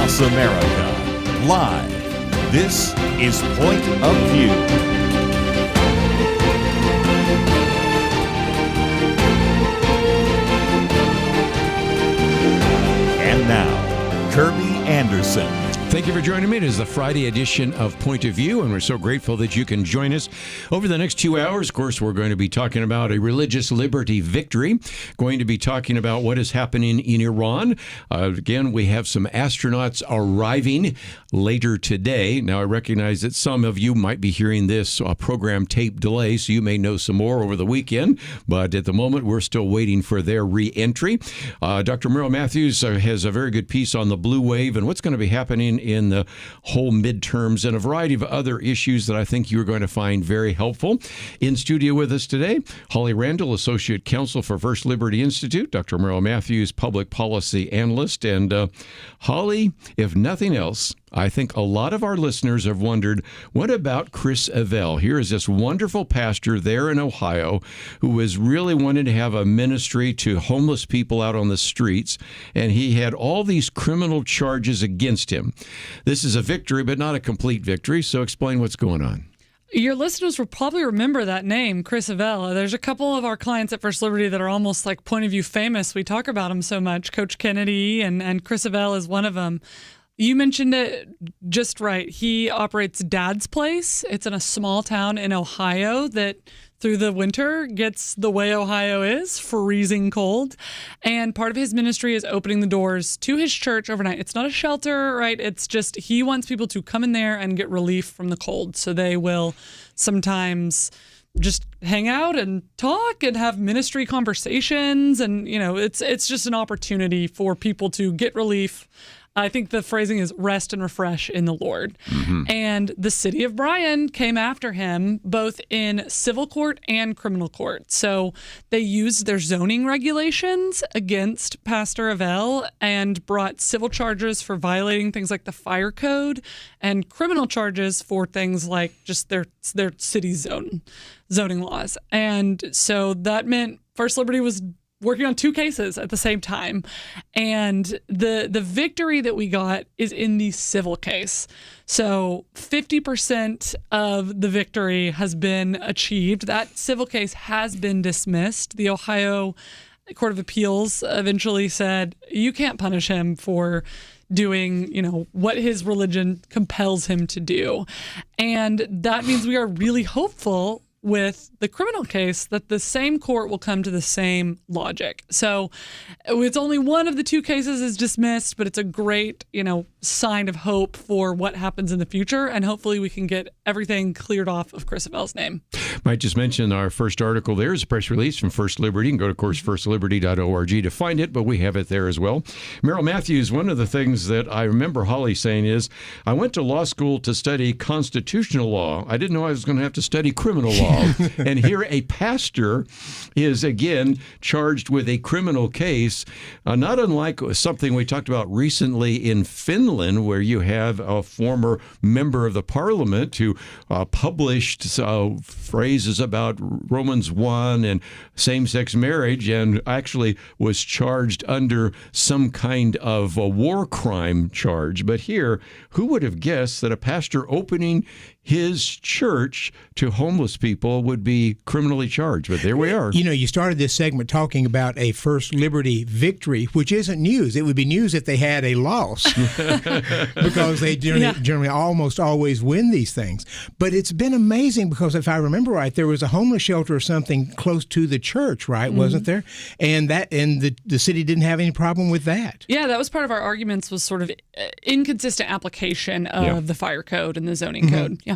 across America. Live, this is Point of View. And now, Kerby Anderson. Thank you for joining me. It is the Friday edition of Point of View, and we're so grateful that you can join us. Over the next 2 hours, of course, we're going to be talking about a religious liberty victory, going to be talking about what is happening in Iran. Again, we have some astronauts arriving later today. Now, I recognize that some of you might be hearing this program tape delay, so you may know some more over the weekend, but at the moment, we're still waiting for their re-entry. Dr. Merrill Matthews has a very good piece on the blue wave and what's going to be happening in the whole midterms and a variety of other issues that I think you're going to find very helpful. In studio with us today, Holly Randall, Associate Counsel for First Liberty Institute, Dr. Merrill Matthews, Public Policy Analyst. And Holly, if nothing else, I think a lot of our listeners have wondered, what about Chris Avell? Here is this wonderful pastor there in Ohio who was really wanting to have a ministry to homeless people out on the streets, and he had all these criminal charges against him. This is a victory, but not a complete victory, so explain what's going on. Your listeners will probably remember that name, Chris Avell. There's a couple of our clients at First Liberty that are almost like Point of View famous. We talk about him so much. Coach Kennedy and Chris Avell is one of them. You mentioned it just right. He operates Dad's Place. It's in a small town in Ohio that through the winter gets the way Ohio is, freezing cold. And part of his ministry is opening the doors to his church overnight. It's not a shelter, right? It's just he wants people to come in there and get relief from the cold. So they will sometimes just hang out and talk and have ministry conversations. And, you know, it's just an opportunity for people to get relief. I think the phrasing is rest and refresh in the Lord. Mm-hmm. And the city of Bryan came after him both in civil court and criminal court. So they used their zoning regulations against Pastor Avell and brought civil charges for violating things like the fire code and criminal charges for things like just their city zoning laws. And so that meant First Liberty was working on two cases at the same time. And the victory that we got is in the civil case. So 50% of the victory has been achieved. That civil case has been dismissed. The Ohio Court of Appeals eventually said, you can't punish him for doing, you know, what his religion compels him to do. And that means we are really hopeful with the criminal case that the same court will come to the same logic. So it's only one of the two cases is dismissed, but it's a great, you know, sign of hope for what happens in the future. And hopefully we can get everything cleared off of Chris Avell's name. Might just mention our first article there is a press release from First Liberty. You can go to, of course, firstliberty.org to find it, but we have it there as well. Merrill Matthews, one of the things that I remember Holly saying is, I went to law school to study constitutional law. I didn't know I was going to have to study criminal law. And here a pastor is, again, charged with a criminal case, not unlike something we talked about recently in Finland, where you have a former member of the parliament who published phrases about Romans 1 and same-sex marriage and actually was charged under some kind of a war crime charge. But here, who would have guessed that a pastor opening his church to homeless people would be criminally charged? But there we are. You know, you started this segment talking about a First Liberty victory, which isn't news. It would be news if they had a loss because they generally almost always win these things. But it's been amazing because if I remember right, there was a homeless shelter or something close to the church, right? Mm-hmm. Wasn't there? And the city didn't have any problem with that. Yeah, that was part of our arguments, was sort of inconsistent application of the fire code and the zoning code. Yeah.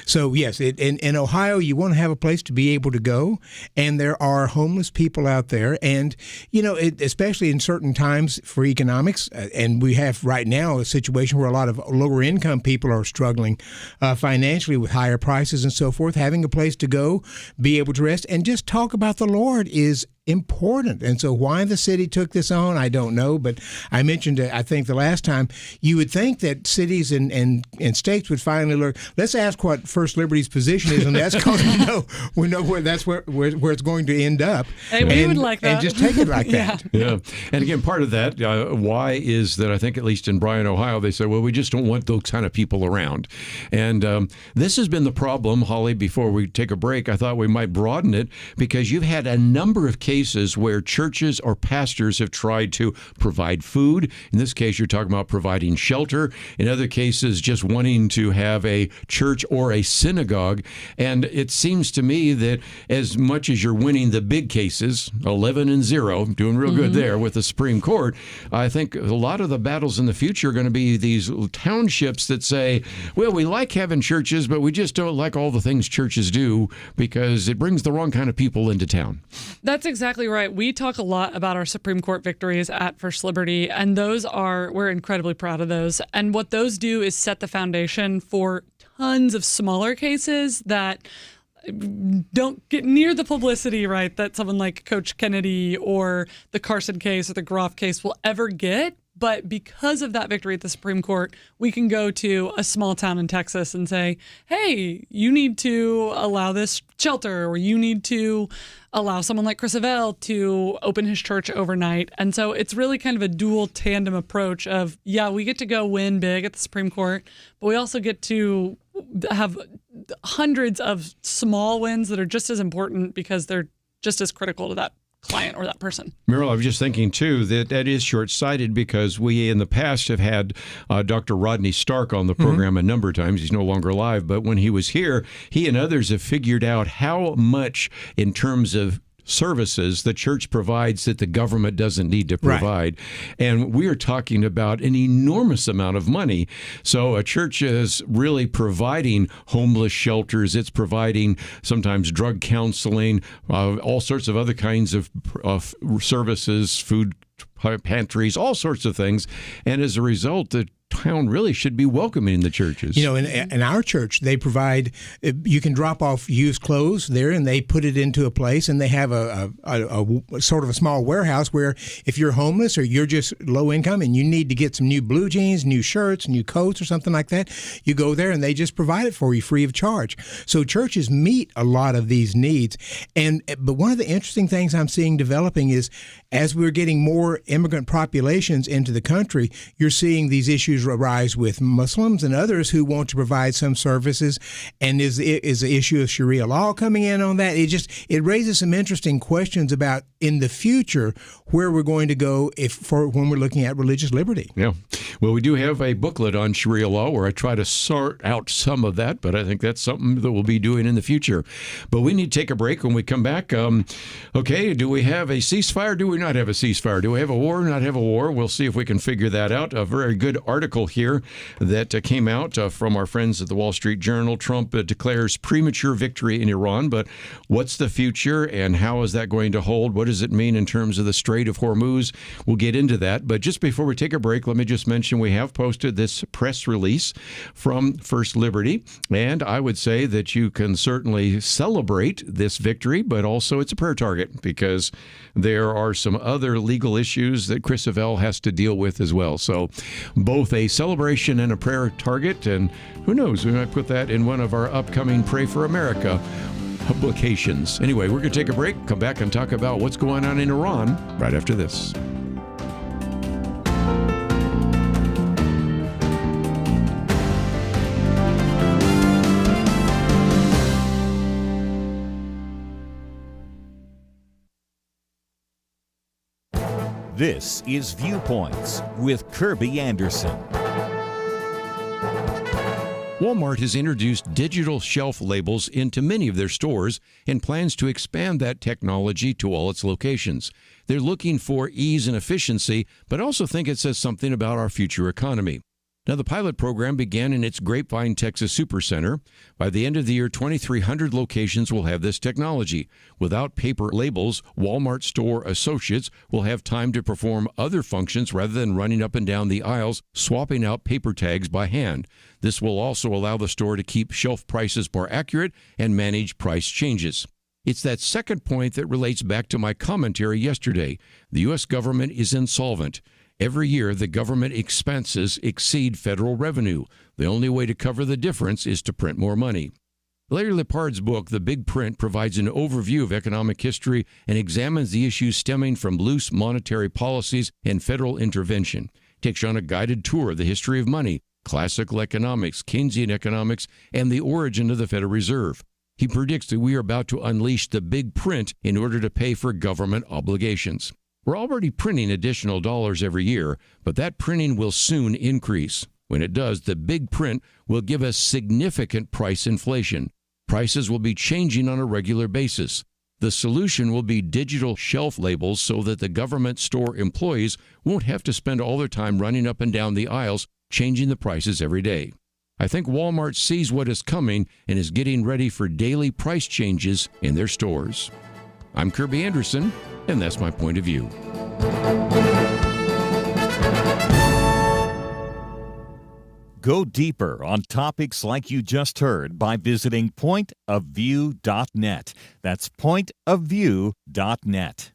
So, yes, in Ohio, you want to have a place to be able to go, and there are homeless people out there. And, you know, especially in certain times for economics, and we have right now a situation where a lot of lower-income people are struggling financially with higher prices and so forth. Having a place to go, be able to rest, and just talk about the Lord is important. And so why the city took this on, I don't know. But I mentioned, I think the last time, you would think that cities and states would finally learn, let's ask what First Liberty's position is, and that's because we know where it's going to end up. Hey, we would like that. And just take it like that. Yeah. And again, part of that, why is that I think at least in Bryan, Ohio, they say, well, we just don't want those kind of people around. And this has been the problem, Holly, before we take a break. I thought we might broaden it because you've had a number of cases where churches or pastors have tried to provide food. In this case, you're talking about providing shelter. In other cases, just wanting to have a church or a synagogue. And it seems to me that as much as you're winning the big cases, 11-0, doing real good there with the Supreme Court, I think a lot of the battles in the future are going to be these townships that say, well, we like having churches, but we just don't like all the things churches do because it brings the wrong kind of people into town. That's exactly right. We talk a lot about our Supreme Court victories at First Liberty, and we're incredibly proud of those. And what those do is set the foundation for tons of smaller cases that don't get near the publicity, right, that someone like Coach Kennedy or the Carson case or the Groff case will ever get. But because of that victory at the Supreme Court, we can go to a small town in Texas and say, hey, you need to allow this shelter, or you need to allow someone like Chris Avell to open his church overnight. And so it's really kind of a dual tandem approach of, yeah, we get to go win big at the Supreme Court, but we also get to have hundreds of small wins that are just as important because they're just as critical to that client or that person. Merrill, I was just thinking, too, that is short-sighted because we in the past have had Dr. Rodney Stark on the program a number of times. He's no longer alive, but when he was here, he and others have figured out how much in terms of services the church provides that the government doesn't need to provide. Right. And we are talking about an enormous amount of money. So a church is really providing homeless shelters. It's providing sometimes drug counseling, all sorts of other kinds of services, food pantries, all sorts of things. And as a result, the town really should be welcoming the churches. You know, in our church, they provide, you can drop off used clothes there and they put it into a place, and they have a sort of a small warehouse where if you're homeless or you're just low income and you need to get some new blue jeans, new shirts, new coats or something like that, you go there and they just provide it for you free of charge. So churches meet a lot of these needs. But one of the interesting things I'm seeing developing is as we're getting more immigrant populations into the country, you're seeing these issues arise with Muslims and others who want to provide some services. And is the issue of Sharia law coming in on that? It raises some interesting questions about in the future where we're going to go when we're looking at religious liberty. Yeah. Well, we do have a booklet on Sharia law where I try to sort out some of that, but I think that's something that we'll be doing in the future. But we need to take a break. When we come back, okay, do we have a ceasefire? Do we not have a ceasefire? Do we have a war? Not have a war? We'll see if we can figure that out. A very good article here that came out from our friends at the Wall Street Journal. Trump declares premature victory in Iran, but what's the future and how is that going to hold? What does it mean in terms of the Strait of Hormuz? We'll get into that. But just before we take a break, let me just mention we have posted this press release from First Liberty, and I would say that you can certainly celebrate this victory, but also it's a prayer target because there are some other legal issues that Chris Avell has to deal with as well. So both a celebration and a prayer target, and who knows, we might put that in one of our upcoming Pray for America publications. Anyway, we're going to take a break, come back and talk about what's going on in Iran right after this. This is Viewpoints with Kerby Anderson. Walmart has introduced digital shelf labels into many of their stores and plans to expand that technology to all its locations. They're looking for ease and efficiency, but also think it says something about our future economy. Now, the pilot program began in its Grapevine, Texas Supercenter. By the end of the year, 2,300 locations will have this technology. Without paper labels, Walmart store associates will have time to perform other functions rather than running up and down the aisles, swapping out paper tags by hand. This will also allow the store to keep shelf prices more accurate and manage price changes. It's that second point that relates back to my commentary yesterday. The U.S. government is insolvent. Every year, the government expenses exceed federal revenue. The only way to cover the difference is to print more money. Larry Lepard's book, The Big Print, provides an overview of economic history and examines the issues stemming from loose monetary policies and federal intervention. Takes you on a guided tour of the history of money, classical economics, Keynesian economics, and the origin of the Federal Reserve. He predicts that we are about to unleash the big print in order to pay for government obligations. We're already printing additional dollars every year, but that printing will soon increase. When it does, the big print will give us significant price inflation. Prices will be changing on a regular basis. The solution will be digital shelf labels so that the government store employees won't have to spend all their time running up and down the aisles changing the prices every day. I think Walmart sees what is coming and is getting ready for daily price changes in their stores. I'm Kerby Anderson, and that's my point of view. Go deeper on topics like you just heard by visiting pointofview.net. That's pointofview.net.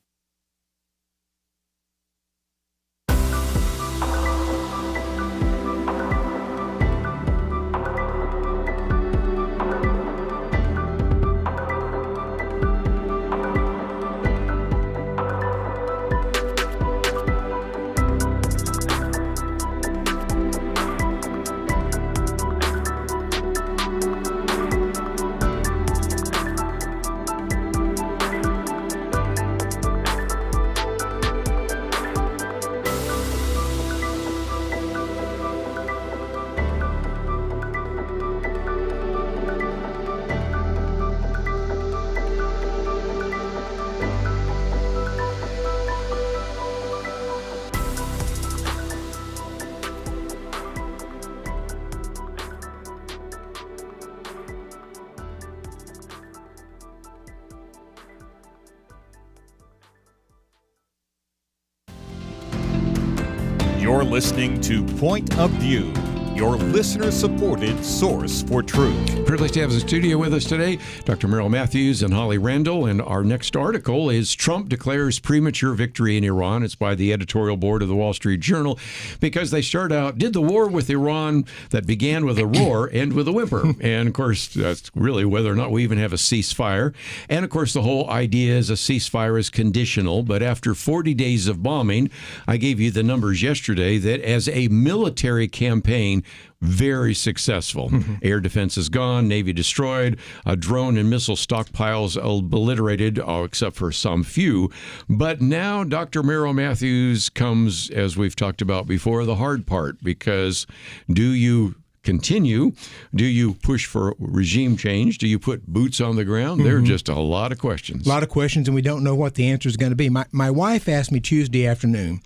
You're listening to Point of View, your listener-supported source for truth. Privileged to have in the studio with us today Dr. Merrill Matthews and Holly Randall. And our next article is Trump Declares Premature Victory in Iran. It's by the editorial board of the Wall Street Journal because they start out, did the war with Iran that began with a roar end with a whimper? And, of course, that's really whether or not we even have a ceasefire. And, of course, the whole idea is a ceasefire is conditional. But after 40 days of bombing, I gave you the numbers yesterday that as a military campaign, very successful. Air defense is gone, Navy destroyed, drone and missile stockpiles obliterated, except for some few. But now Dr. Merrill Matthews comes, as we've talked about before, the hard part, because do you continue? Do you push for regime change? Do you put boots on the ground? There are just a lot of questions. A lot of questions, and we don't know what the answer is going to be. My wife asked me Tuesday afternoon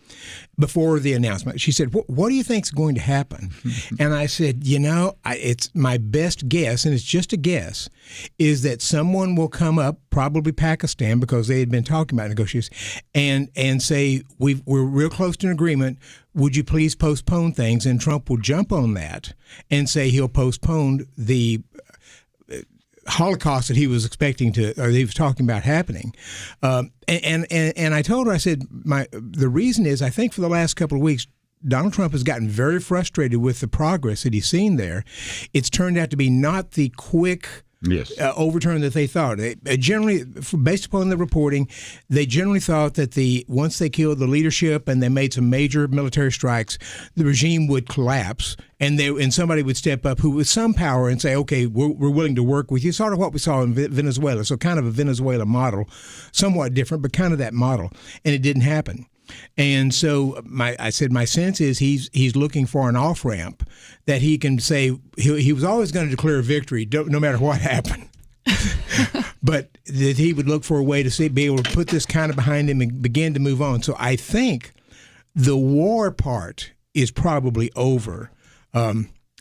before the announcement. She said, what do you think is going to happen? And I said, it's my best guess, and it's just a guess, is that someone will come up, probably Pakistan, because they had been talking about negotiations, and say, we're real close to an agreement. Would you please postpone things? And Trump will jump on that and say he'll postpone the Holocaust that he was expecting to, or he was talking about happening. And I told her, I said, the reason is, I think for the last couple of weeks, Donald Trump has gotten very frustrated with the progress that he's seen there. It's turned out to be not the quick overturn that they thought. Generally, based upon the reporting, they generally thought that once they killed the leadership and they made some major military strikes, the regime would collapse, and somebody would step up who with some power and say, okay, we're willing to work with you, sort of what we saw in Venezuela. So kind of a Venezuela model, somewhat different, but kind of that model. And it didn't happen. And so I said my sense is he's looking for an off-ramp that he can say he was always going to declare victory no matter what happened. But that he would look for a way to be able to put this kind of behind him and begin to move on. So I think the war part is probably over.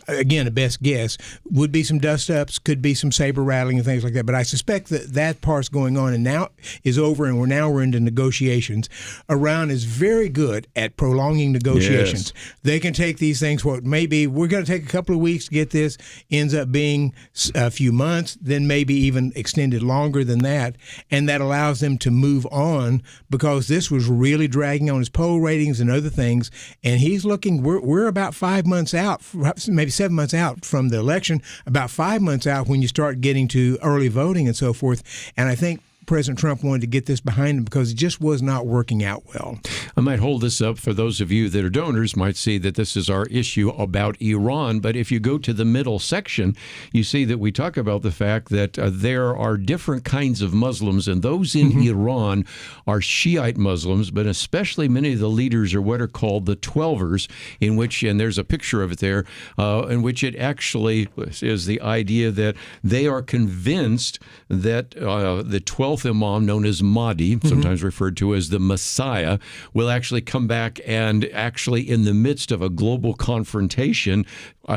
again, a best guess, would be some dust-ups, could be some saber rattling and things like that. But I suspect that that part's going on and now is over, and we're into negotiations. Iran is very good at prolonging negotiations. Yes. They can take these things, maybe we're going to take a couple of weeks to get this, ends up being a few months, then maybe even extended longer than that, and that allows them to move on because this was really dragging on his poll ratings and other things, and he's looking, we're about 5 months out, maybe 7 months out from the election, about 5 months out when you start getting to early voting and so forth. And I think President Trump wanted to get this behind him because it just was not working out well. I might hold this up for those of you that are donors might see that this is our issue about Iran. But if you go to the middle section, you see that we talk about the fact that there are different kinds of Muslims, and those in Iran are Shiite Muslims, but especially many of the leaders are what are called the Twelvers, in which, and there's a picture of it there, in which it actually is the idea that they are convinced that the 12th Imam, known as Mahdi, sometimes referred to as the Messiah, will actually come back and actually, in the midst of a global confrontation,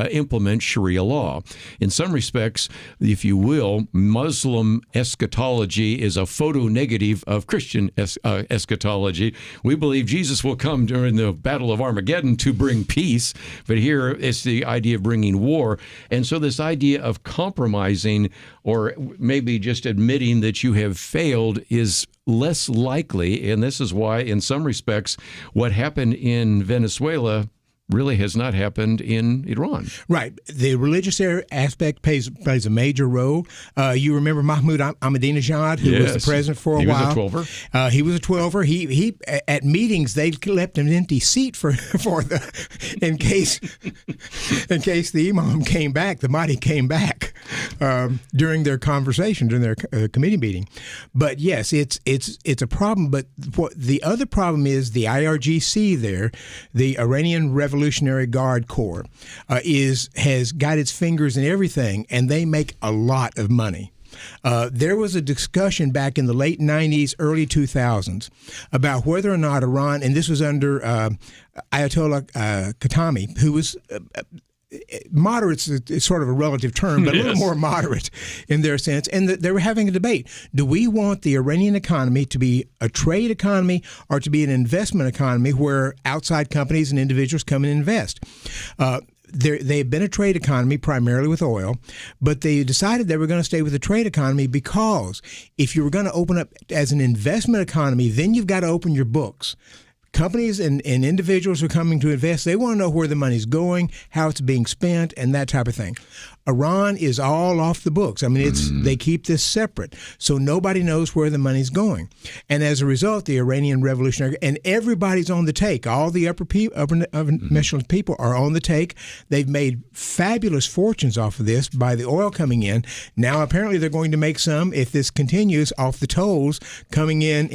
implement Sharia law. In some respects, if you will, Muslim eschatology is a photo negative of Christian eschatology. We believe Jesus will come during the Battle of Armageddon to bring peace, but here it's the idea of bringing war. And so this idea of compromising or maybe just admitting that you have failed is less likely, and this is why, in some respects, what happened in Venezuela really has not happened in Iran. Right. The religious aspect plays a major role. You remember Mahmoud Ahmadinejad, who was the president for a while. He was a 12er. He was a 12er. He at meetings they left an empty seat for in case the imam came back, the Mahdi came back during their conversation, during their committee meeting. But yes, it's a problem. But the other problem is the IRGC there, the Iranian Revolutionary Guard Corps, has got its fingers in everything, and they make a lot of money. There was a discussion back in the late 90s, early 2000s about whether or not Iran, and this was under Ayatollah Khatami, who was moderate's sort of a relative term, but a little more moderate in their sense. And they were having a debate. Do we want the Iranian economy to be a trade economy or to be an investment economy where outside companies and individuals come and invest? They've been a trade economy primarily with oil, but they decided they were going to stay with the trade economy because if you were going to open up as an investment economy, then you've got to open your books. Companies and individuals who are coming to invest, they want to know where the money's going, how it's being spent, and that type of thing. Iran is all off the books. I mean, they keep this separate, so nobody knows where the money's going. And as a result, the Iranian Revolutionary, and everybody's on the take. All the upper echelon people are on the take. They've made fabulous fortunes off of this by the oil coming in. Now, apparently, they're going to make some, if this continues, off the tolls coming in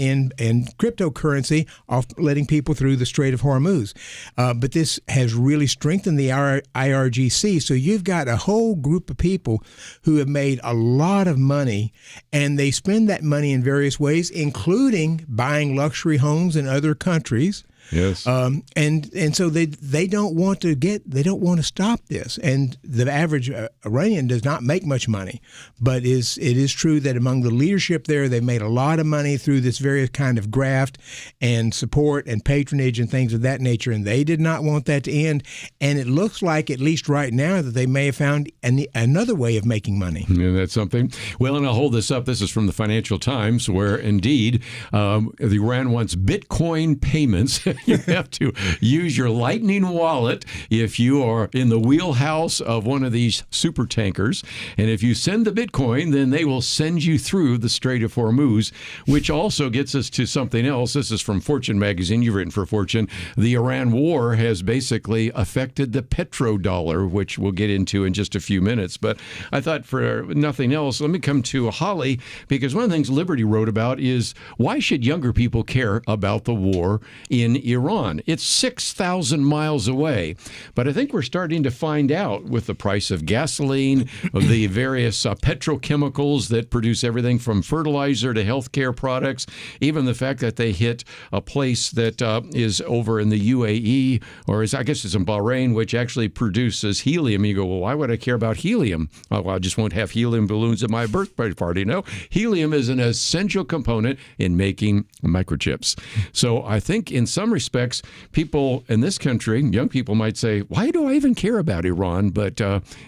cryptocurrency, off letting people through the Strait of Hormuz. But this has really strengthened the IRGC. So you've got a whole group of people who have made a lot of money, and they spend that money in various ways, including buying luxury homes in other countries. Yes. And so they don't want to stop this. And the average Iranian does not make much money, but it is true that among the leadership there, they've made a lot of money through this various kind of graft and support and patronage and things of that nature. And they did not want that to end. And it looks like, at least right now, that they may have found another way of making money. Yeah, that's something. Well, and I'll hold this up. This is from the Financial Times, where indeed Iran wants Bitcoin payments. You have to use your Lightning wallet if you are in the wheelhouse of one of these super tankers. And if you send the Bitcoin, then they will send you through the Strait of Hormuz, which also gets us to something else. This is from Fortune magazine. You've written for Fortune. The Iran war has basically affected the petrodollar, which we'll get into in just a few minutes. But I thought, for nothing else, let me come to Holly, because one of the things Liberty wrote about is why should younger people care about the war in Iran. It's 6,000 miles away. But I think we're starting to find out with the price of gasoline, of the various petrochemicals that produce everything from fertilizer to healthcare products, even the fact that they hit a place that is over in the UAE, or I guess it's in Bahrain, which actually produces helium. You go, well, why would I care about helium? Oh, well, I just won't have helium balloons at my birthday party. No, helium is an essential component in making microchips. So I think in some respects, people in this country, young people might say, why do I even care about Iran? But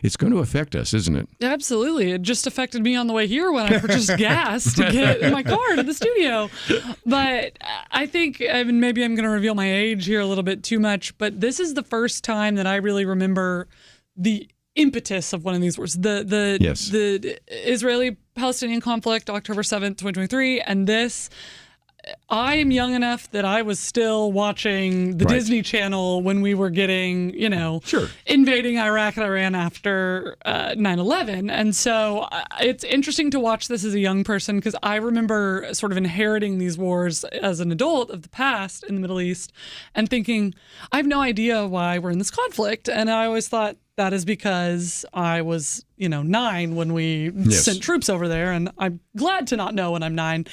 it's going to affect us, isn't it? Absolutely. It just affected me on the way here when I purchased gas to get in my car to the studio. But I think, maybe I'm going to reveal my age here a little bit too much, but this is the first time that I really remember the impetus of one of these wars. The Israeli-Palestinian conflict, October 7th, 2023, and this... I am young enough that I was still watching the Disney Channel when we were getting, invading Iraq and Iran after 9/11. And so it's interesting to watch this as a young person because I remember sort of inheriting these wars as an adult of the past in the Middle East and thinking, I have no idea why we're in this conflict. And I always thought that is because I was, 9 when we sent troops over there. And I'm glad to not know when I'm 9.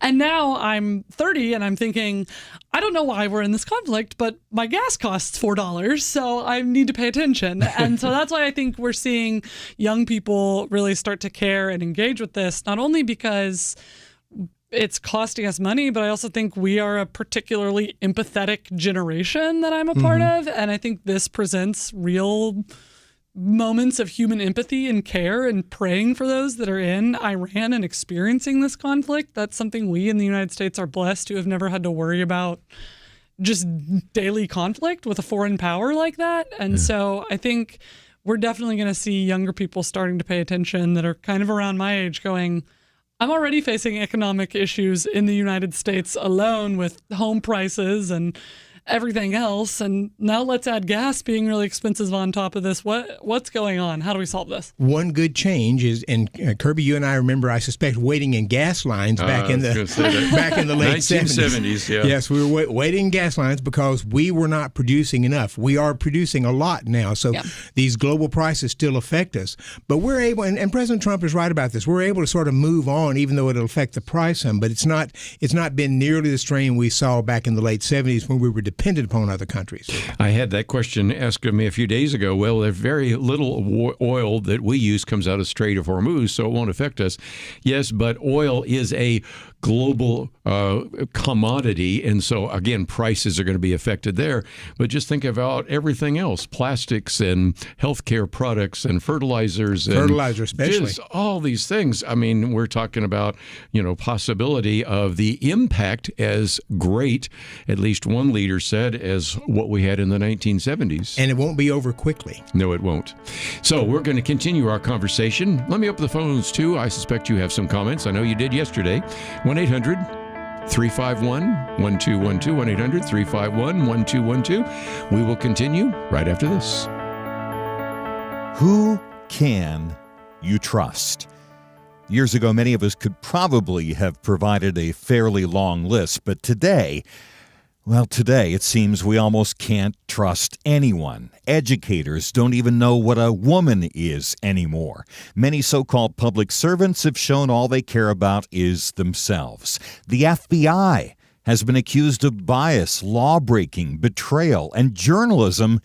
And now I'm 30 and I'm thinking, I don't know why we're in this conflict, but my gas costs $4. So I need to pay attention. And so that's why I think we're seeing young people really start to care and engage with this, not only because it's costing us money, but I also think we are a particularly empathetic generation that I'm a part of. And I think this presents real moments of human empathy and care and praying for those that are in Iran and experiencing this conflict. That's something we in the United States are blessed to have never had to worry about, just daily conflict with a foreign power like that. And so I think we're definitely going to see younger people starting to pay attention that are kind of around my age going, I'm already facing economic issues in the United States alone with home prices and everything else, and now let's add gas being really expensive on top of this. What's going on? How do we solve this? One good change is, and Kerby, you and I remember, I suspect, waiting in gas lines back in the late 1970s. Yeah. Yes, we were waiting in gas lines because we were not producing enough. We are producing a lot now, so these global prices still affect us. But we're able, and President Trump is right about this. We're able to sort of move on, even though it'll affect the price some. But it's not been nearly the strain we saw back in the late 70s when we were dependent upon other countries. I had that question asked of me a few days ago. Well, there's very little oil that we use comes out of Strait of Hormuz, so it won't affect us. Yes, but oil is a global commodity, and so again, prices are going to be affected there. But just think about everything else: plastics and healthcare products and fertilizers, especially, just all these things. I mean, we're talking about possibility of the impact as great, at least one leader said, as what we had in the 1970s. And it won't be over quickly. No, it won't. So we're going to continue our conversation. Let me open the phones too. I suspect you have some comments. I know you did yesterday. 1-800-351-1212, 1-800-351-1212. We will continue right after this. Who can you trust? Years ago, many of us could probably have provided a fairly long list, but today it seems we almost can't trust anyone. Educators don't even know what a woman is anymore. Many so-called public servants have shown all they care about is themselves. The FBI has been accused of bias, law-breaking, betrayal, and journalism.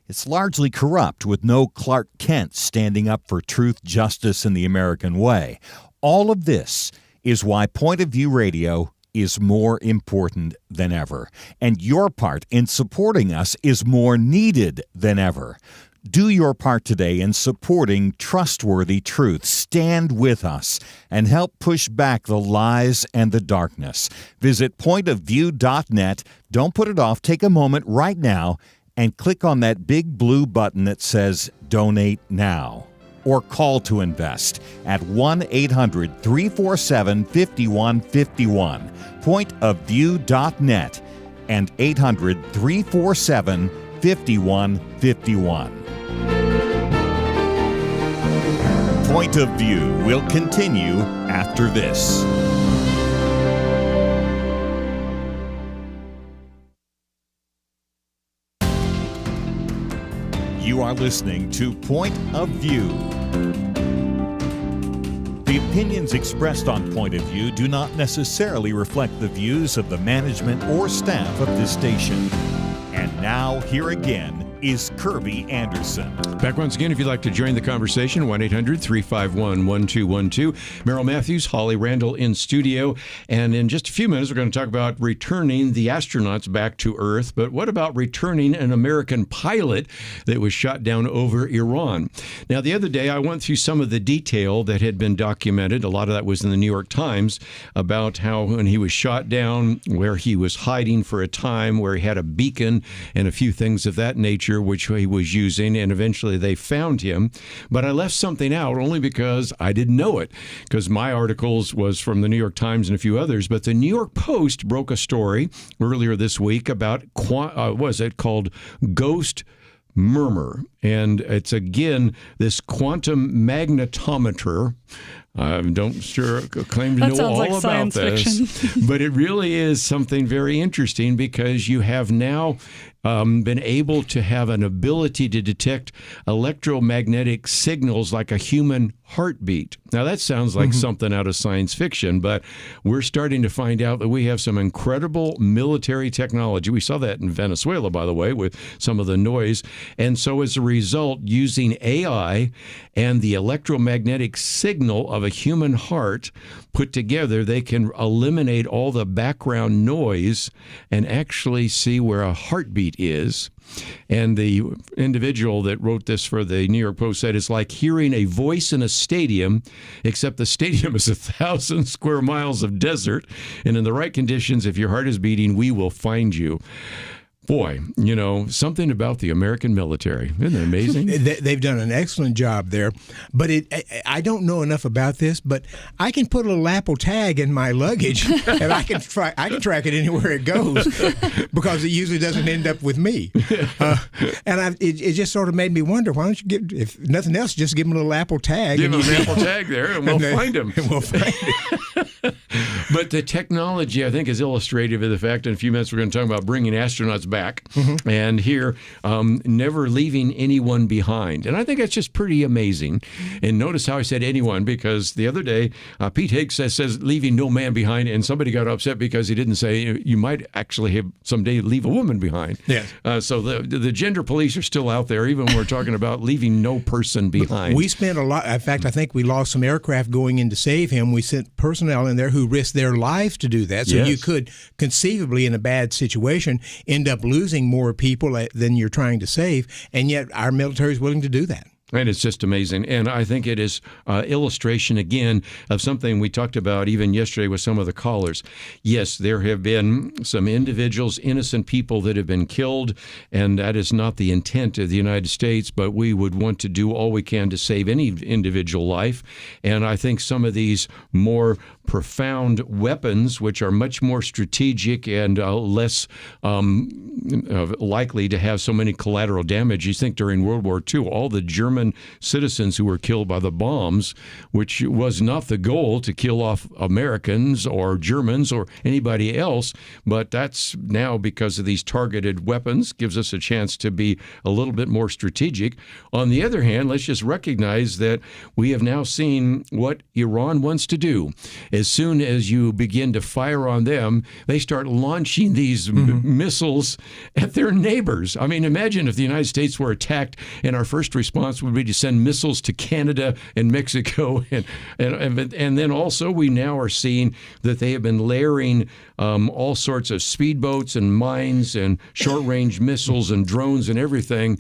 It's largely corrupt, with no Clark Kent standing up for truth, justice, and the American way. All of this is why Point of View Radio is more important than ever, and your part in supporting us is more needed than ever. Do your part today in supporting trustworthy truth. Stand with us and help push back the lies and the darkness. Visit pointofview.net. Don't put it off. Take a moment right now and click on that big blue button that says Donate Now. Or call to invest at 1-800-347-5151, pointofview.net, and 800-347-5151. Point of View will continue after this. You are listening to Point of View. The opinions expressed on Point of View do not necessarily reflect the views of the management or staff of this station. And now, here again is Kerby Anderson. Back once again, if you'd like to join the conversation, 1-800-351-1212. Merrill Matthews, Holly Randall in studio. And in just a few minutes, we're going to talk about returning the astronauts back to Earth. But what about returning an American pilot that was shot down over Iran? Now, the other day, I went through some of the detail that had been documented. A lot of that was in the New York Times about how when he was shot down, where he was hiding for a time, where he had a beacon and a few things of that nature, which he was using, and eventually they found him. But I left something out only because I didn't know it, because my articles was from the New York Times and a few others. But the New York Post broke a story earlier this week about, what was it called, Ghost Murmur. And it's, again, this quantum magnetometer. I don't claim to know all about this, but it really is something very interesting, because you have now been able to have an ability to detect electromagnetic signals like a human heartbeat. Now, that sounds like something out of science fiction, but we're starting to find out that we have some incredible military technology. We saw that in Venezuela, by the way, with some of the noise. And so as a result, using AI and the electromagnetic signal of a human heart put together, they can eliminate all the background noise and actually see where a heartbeat is. And the individual that wrote this for the New York Post said it's like hearing a voice in a stadium, except the stadium is 1,000 square miles of desert. And in the right conditions, if your heart is beating, we will find you. Boy, you know, something about the American military. Isn't it amazing? They've done an excellent job there. But I don't know enough about this, but I can put a little Apple tag in my luggage, and I can track it anywhere it goes, because it usually doesn't end up with me. And it just sort of made me wonder, why don't you if nothing else, just give them a little Apple tag. Give them an Apple tag there, and we'll find them. And we'll find it. But the technology, I think, is illustrative of the fact, in a few minutes, we're going to talk about bringing astronauts back, and here, never leaving anyone behind. And I think that's just pretty amazing. And notice how I said anyone, because the other day, Pete Higgs says leaving no man behind, and somebody got upset because he didn't say you might actually have someday leave a woman behind. Yes. So the gender police are still out there, even when we're talking about leaving no person behind. We spent a lot. In fact, I think we lost some aircraft going in to save him. We sent personnel in there who risked their lives to do that. So Yes. you could conceivably, in a bad situation, end up losing more people than you're trying to save, and yet our military is willing to do that. And it's just amazing. And I think it is illustration, again, of something we talked about even yesterday with some of the callers. Yes, there have been some individuals, innocent people that have been killed, and that is not the intent of the United States, but we would want to do all we can to save any individual life. And I think some of these more profound weapons, which are much more strategic and less likely to have so many collateral damage. You think during World War II, all the German citizens who were killed by the bombs, which was not the goal to kill off Americans or Germans or anybody else, but that's now, because of these targeted weapons, gives us a chance to be a little bit more strategic. On the other hand, let's just recognize that we have now seen what Iran wants to do. As soon as you begin to fire on them, they start launching these missiles at their neighbors. I mean, imagine if the United States were attacked and our first response would be to send missiles to Canada and Mexico. And then also we now are seeing that they have been layering all sorts of speedboats and mines and short-range missiles and drones and everything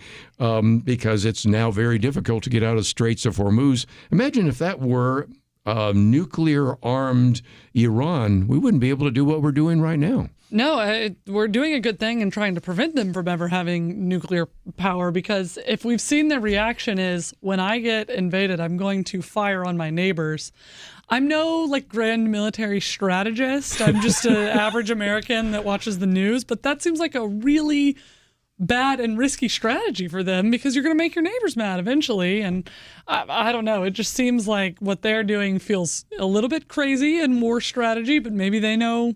because it's now very difficult to get out of the Straits of Hormuz. Imagine if that were nuclear-armed Iran. We wouldn't be able to do what we're doing right now. No, we're doing a good thing in trying to prevent them from ever having nuclear power, because if we've seen their reaction is, when I get invaded, I'm going to fire on my neighbors. I'm no grand military strategist. I'm just an average American that watches the news, but that seems like a really bad and risky strategy for them, because you're going to make your neighbors mad eventually. And I don't know. It just seems like what they're doing feels a little bit crazy and more strategy, but maybe they know,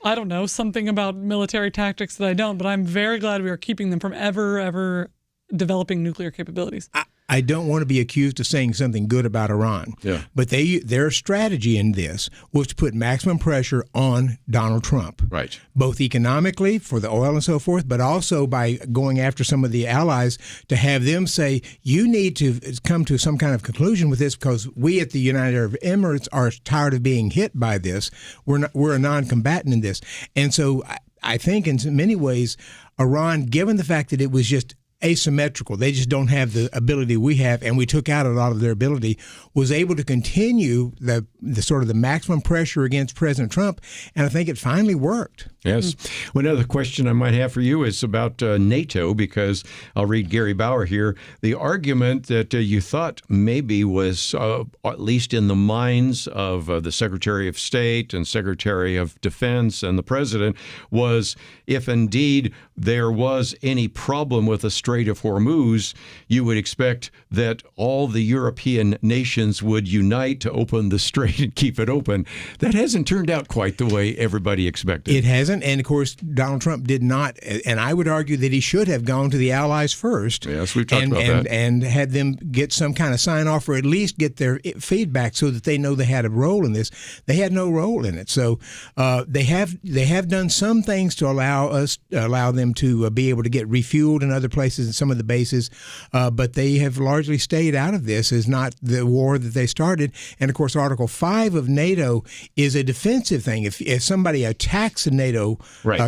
I don't know, something about military tactics that I don't. But I'm very glad we are keeping them from ever developing nuclear capabilities. I don't want to be accused of saying something good about Iran, but their strategy in this was to put maximum pressure on Donald Trump, right? Both economically for the oil and so forth, but also by going after some of the allies to have them say, you need to come to some kind of conclusion with this because we at the United Arab Emirates are tired of being hit by this. We're a non-combatant in this. And so I think in many ways, Iran, given the fact that it was just asymmetrical, they just don't have the ability we have, and we took out a lot of their ability, was able to continue the sort of the maximum pressure against President Trump, and I think it finally worked. Yes. One other question I might have for you is about NATO, because I'll read Gary Bauer here. The argument that you thought maybe was, at least in the minds of the Secretary of State and Secretary of Defense and the President, was if indeed there was any problem with the Strait of Hormuz, you would expect that all the European nations would unite to open the strait and keep it open. That hasn't turned out quite the way everybody expected. It hasn't, and of course, Donald Trump did not, and I would argue that he should have gone to the allies first. Yes, we've talked about that. And had them get some kind of sign-off or at least get their feedback so that they know they had a role in this. They had no role in it. So they have done some things to allow them to be able to get refueled in other places and some of the bases, but they have largely stayed out of this. Is not the war that they started. And of course, Article 5 of NATO is a defensive thing. If somebody attacks a NATO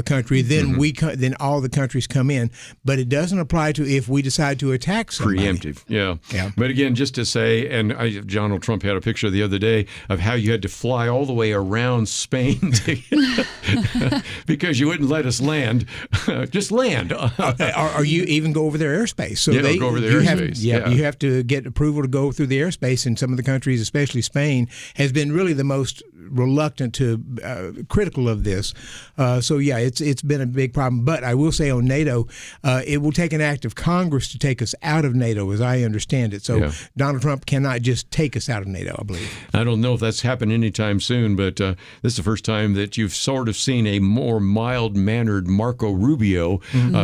country, then then all the countries come in. But it doesn't apply to if we decide to attack somebody. Preemptive, yeah. But again, just to say, and Donald Trump had a picture the other day of how you had to fly all the way around Spain because you wouldn't let us land. Just land. Or you even go over their airspace. So go over their airspace. You have to get approval to go through the airspace, and some of the countries, especially Spain, has been really the most reluctant to critical of this. So it's been a big problem. But I will say on NATO, it will take an act of Congress to take us out of NATO, as I understand it. So Donald Trump cannot just take us out of NATO, I believe. I don't know if that's happened anytime soon, but this is the first time that you've sort of seen a more mild-mannered Marco Rubio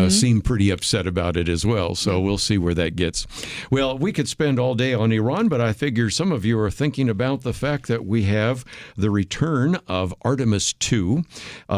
seem pretty upset about it as well. So we'll see where that gets. Well, we could spend all day on Iran, but I figure some of you are thinking about the fact that we have the return of Artemis 2.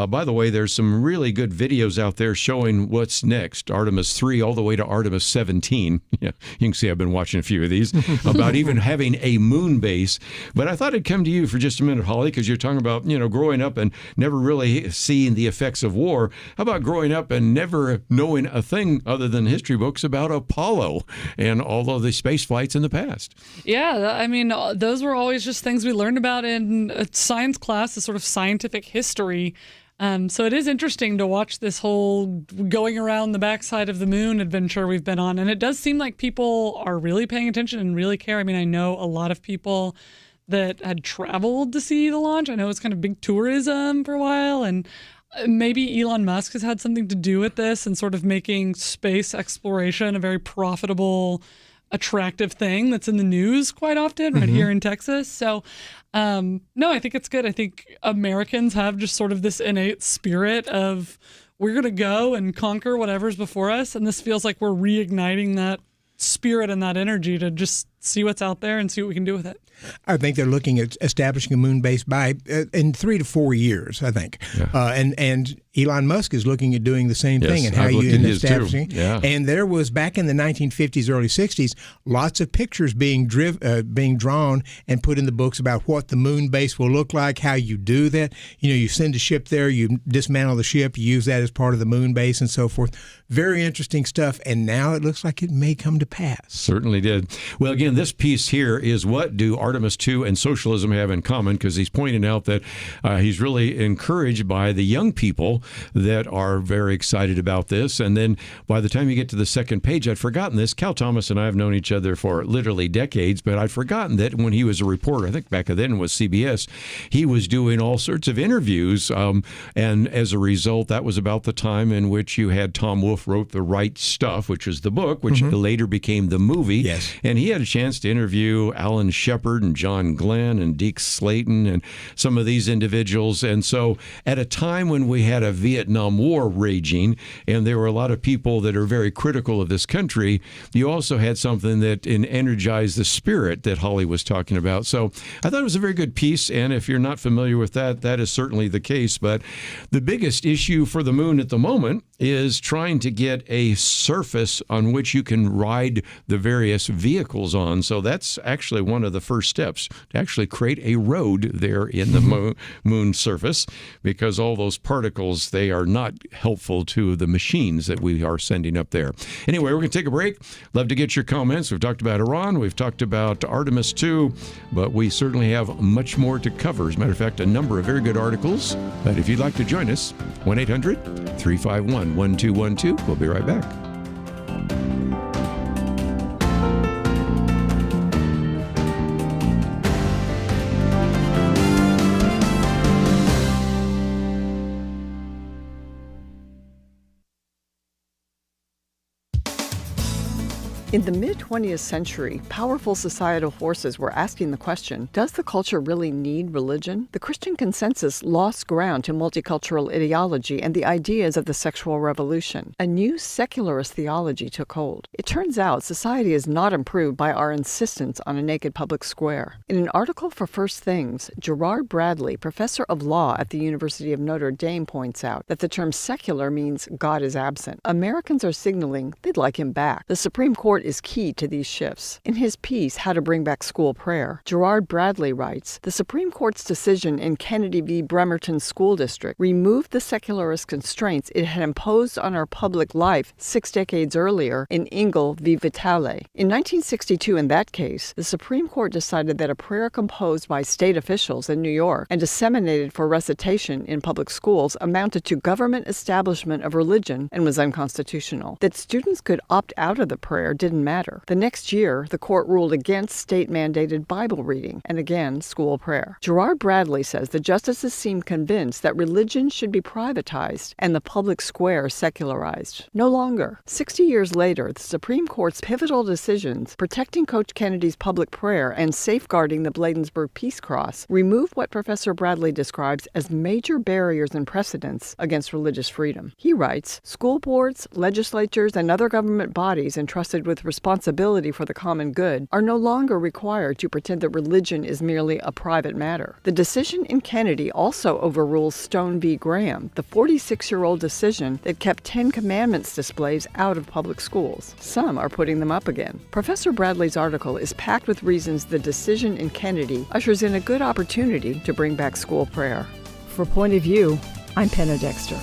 By the way, there's some really good videos out there showing what's next. Artemis 3 all the way to Artemis 17. Yeah, you can see I've been watching a few of these about even having a moon base. But I thought I'd come to you for just a minute, Holly, because you're talking about, growing up and never really seeing the effects of war. How about growing up and never knowing a thing other than history books about Apollo and all of the space flights in the past? Yeah, I mean, those were always just things we learned about in a science class, a sort of scientific history. So it is interesting to watch this whole going around the backside of the moon adventure we've been on. And it does seem like people are really paying attention and really care. I mean, I know a lot of people that had traveled to see the launch. I know it's kind of big tourism for a while. And maybe Elon Musk has had something to do with this and sort of making space exploration a very profitable, attractive thing that's in the news quite often right here in Texas. So, no, I think it's good. I think Americans have just sort of this innate spirit of we're going to go and conquer whatever's before us. And this feels like we're reigniting that spirit and that energy to just see what's out there and see what we can do with it. I think they're looking at establishing a moon base in 3 to 4 years, I think. Yeah. And Elon Musk is looking at doing the same thing and how you end up establishing. Yeah. And there was, back in the 1950s, early 60s, lots of pictures being drawn and put in the books about what the moon base will look like, how you do that. You send a ship there, you dismantle the ship, you use that as part of the moon base and so forth. Very interesting stuff. And now it looks like it may come to pass. Certainly did. Well, again, this piece here is what do Artemis 2 and socialism have in common, because he's pointing out that he's really encouraged by the young people that are very excited about this. And then by the time you get to the second page, I'd forgotten this. Cal Thomas and I have known each other for literally decades, but I'd forgotten that when he was a reporter, I think back then was CBS, he was doing all sorts of interviews. And as a result, that was about the time in which you had Tom Wolfe wrote The Right Stuff, which was the book, which later became the movie. Yes. And he had a chance chance to interview Alan Shepard and John Glenn and Deke Slayton and some of these individuals. And so at a time when we had a Vietnam War raging and there were a lot of people that are very critical of this country, you also had something that energized the spirit that Holly was talking about. So I thought it was a very good piece. And if you're not familiar with that, that is certainly the case. But the biggest issue for the moon at the moment is trying to get a surface on which you can ride the various vehicles on. So that's actually one of the first steps, to actually create a road there in the moon surface, because all those particles, they are not helpful to the machines that we are sending up there. Anyway, we're going to take a break. Love to get your comments. We've talked about Iran. We've talked about Artemis 2, but we certainly have much more to cover. As a matter of fact, a number of very good articles. But if you'd like to join us, 1-800-351-1212. We'll be right back. In the mid-20th century, powerful societal forces were asking the question, does the culture really need religion? The Christian consensus lost ground to multicultural ideology and the ideas of the sexual revolution. A new secularist theology took hold. It turns out society is not improved by our insistence on a naked public square. In an article for First Things, Gerard Bradley, professor of law at the University of Notre Dame, points out that the term secular means God is absent. Americans are signaling they'd like him back. The Supreme Court is key to these shifts. In his piece, How to Bring Back School Prayer, Gerard Bradley writes, the Supreme Court's decision in Kennedy v. Bremerton School District removed the secularist constraints it had imposed on our public life 6 decades earlier in Engel v. Vitale. In 1962, in that case, the Supreme Court decided that a prayer composed by state officials in New York and disseminated for recitation in public schools amounted to government establishment of religion and was unconstitutional. That students could opt out of the prayer didn't matter. The next year, the court ruled against state-mandated Bible reading and again, school prayer. Gerard Bradley says the justices seemed convinced that religion should be privatized and the public square secularized. No longer. 60 years later, the Supreme Court's pivotal decisions protecting Coach Kennedy's public prayer and safeguarding the Bladensburg Peace Cross removed what Professor Bradley describes as major barriers and precedents against religious freedom. He writes, school boards, legislatures, and other government bodies entrusted with responsibility for the common good are no longer required to pretend that religion is merely a private matter. The decision in Kennedy also overrules Stone v. Graham, the 46-year-old decision that kept 10 Commandments displays out of public schools. Some are putting them up again. Professor Bradley's article is packed with reasons the decision in Kennedy ushers in a good opportunity to bring back school prayer. For Point of View, I'm Penna Dexter.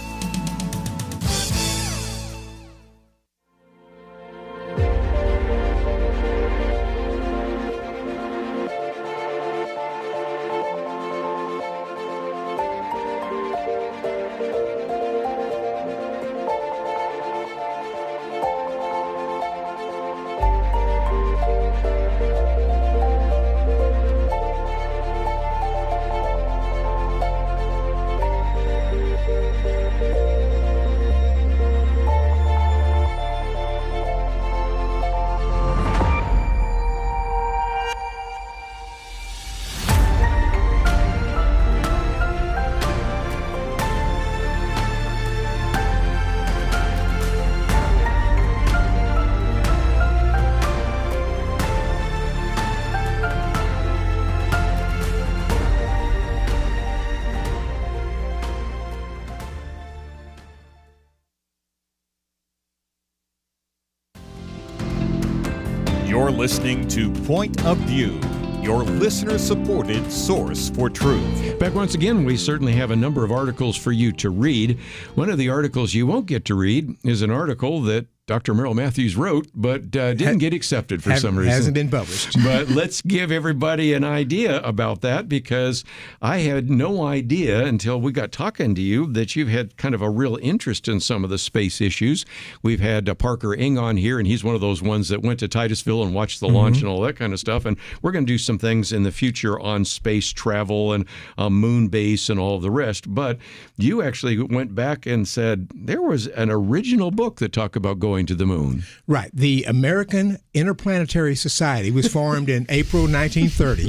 You're listening to Point of View, your listener-supported source for truth. Back once again, we certainly have a number of articles for you to read. One of the articles you won't get to read is an article that Dr. Merrill Matthews wrote, but didn't get accepted for some reason. Hasn't been published. But let's give everybody an idea about that, because I had no idea until we got talking to you that you've had kind of a real interest in some of the space issues. We've had Parker Ing on here, and he's one of those ones that went to Titusville and watched the launch and all that kind of stuff. And we're going to do some things in the future on space travel and moon base and all of the rest. But you actually went back and said there was an original book that talked about going going to the moon. Right. The American Interplanetary Society was formed in April 1930.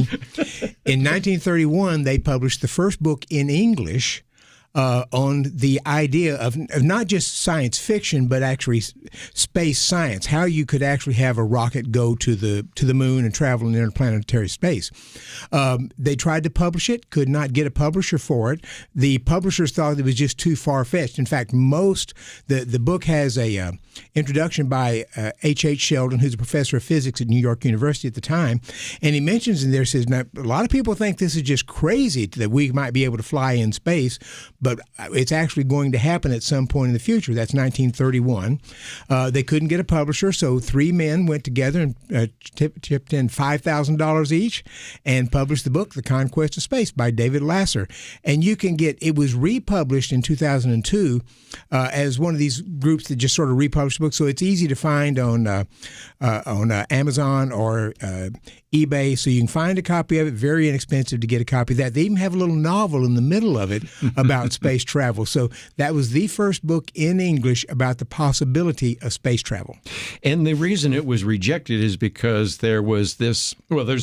In 1931, they published the first book in English on the idea of not just science fiction, but actually space science, how you could actually have a rocket go to the moon and travel in interplanetary space. They tried to publish it, could not get a publisher for it. The publishers thought it was just too far-fetched. In fact, the book has a introduction by H.H. Sheldon, who's a professor of physics at New York University at the time, and he mentions in there, says, now, a lot of people think this is just crazy that we might be able to fly in space, but it's actually going to happen at some point in the future. That's 1931. They couldn't get a publisher, so three men went together and chipped in $5,000 each and published the book, The Conquest of Space by David Lasser. And you can it was republished in 2002 as one of these groups that just sort of republished books, so it's easy to find on Amazon or eBay, so you can find a copy of it. Very inexpensive to get a copy of that. They even have a little novel in the middle of it about space travel. So that was the first book in English about the possibility of space travel. And the reason it was rejected is because there was there's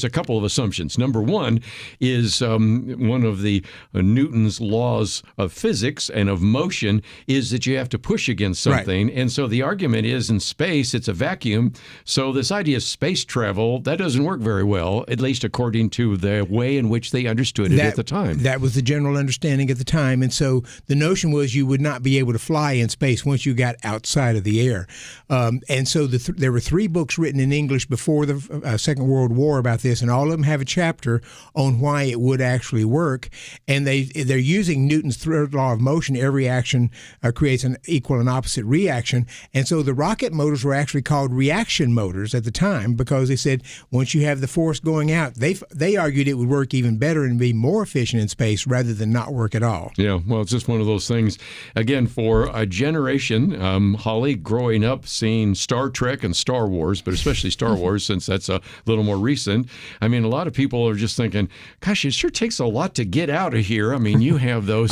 a couple of assumptions. Number one is one of the Newton's laws of physics and of motion is that you have to push against something. Right. And so the argument is in space, it's a vacuum. So this idea of space travel, that doesn't work very well, at least according to the way in which they understood it at the time. That was the general understanding at the time. And so the notion was you would not be able to fly in space once you got outside of the air. And so there were three books written in English before the Second World War about this, and all of them have a chapter on why it would actually work. And they're using Newton's third law of motion. Every action creates an equal and opposite reaction. And so the rocket motors were actually called reaction motors at the time because they said once you have the force going out, they argued it would work even better and be more efficient in space rather than not work at all. Yeah, well, it's just one of those things. Again, for a generation, Holly, growing up seeing Star Trek and Star Wars, but especially Star Wars since that's a little more recent, I mean, a lot of people are just thinking, gosh, it sure takes a lot to get out of here. I mean, you have those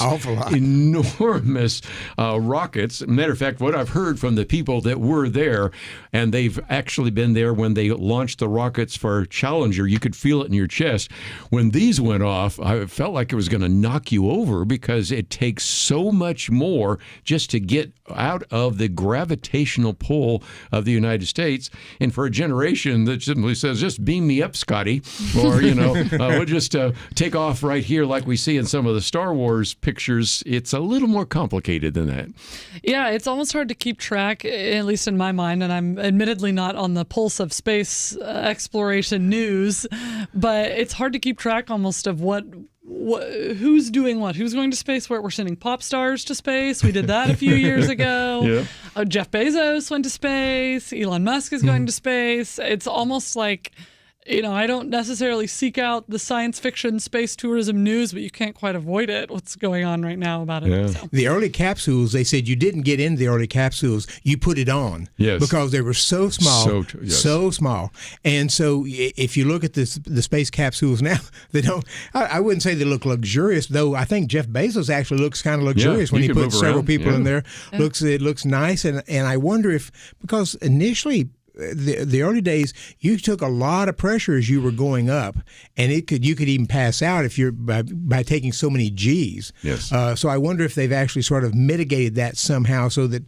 enormous rockets. Matter of fact, what I've heard from the people that were there, and they've actually been there when they launched the rockets for Challenger, you could feel it in your chest. When these went off, I felt like it was going to knock you over because it takes so much more just to get out of the gravitational pull of the United States. And for a generation that simply says, just beam me up, Scotty, or, we'll just take off right here like we see in some of the Star Wars pictures, it's a little more complicated than that. Yeah, it's almost hard to keep track, at least in my mind, and I'm admittedly not on the pulse of space exploration news, but it's hard to keep track almost of who's doing what. Who's going to space? We're sending pop stars to space. We did that a few years ago. Yeah. Jeff Bezos went to space. Elon Musk is going to space. It's almost like, I don't necessarily seek out the science fiction space tourism news, but you can't quite avoid it, what's going on right now about it. Yeah. So. The early capsules, they said you didn't get into the early capsules, you put it on. Yes. Because they were so small, so small. And so if you look at the space capsules now, they don't, I wouldn't say they look luxurious, though I think Jeff Bezos actually looks kind of luxurious when he puts several people in there. Yeah. It looks nice, and I wonder if, because initially, the early days, you took a lot of pressure as you were going up, and you could even pass out if you're by taking so many G's. Yes. So I wonder if they've actually sort of mitigated that somehow so that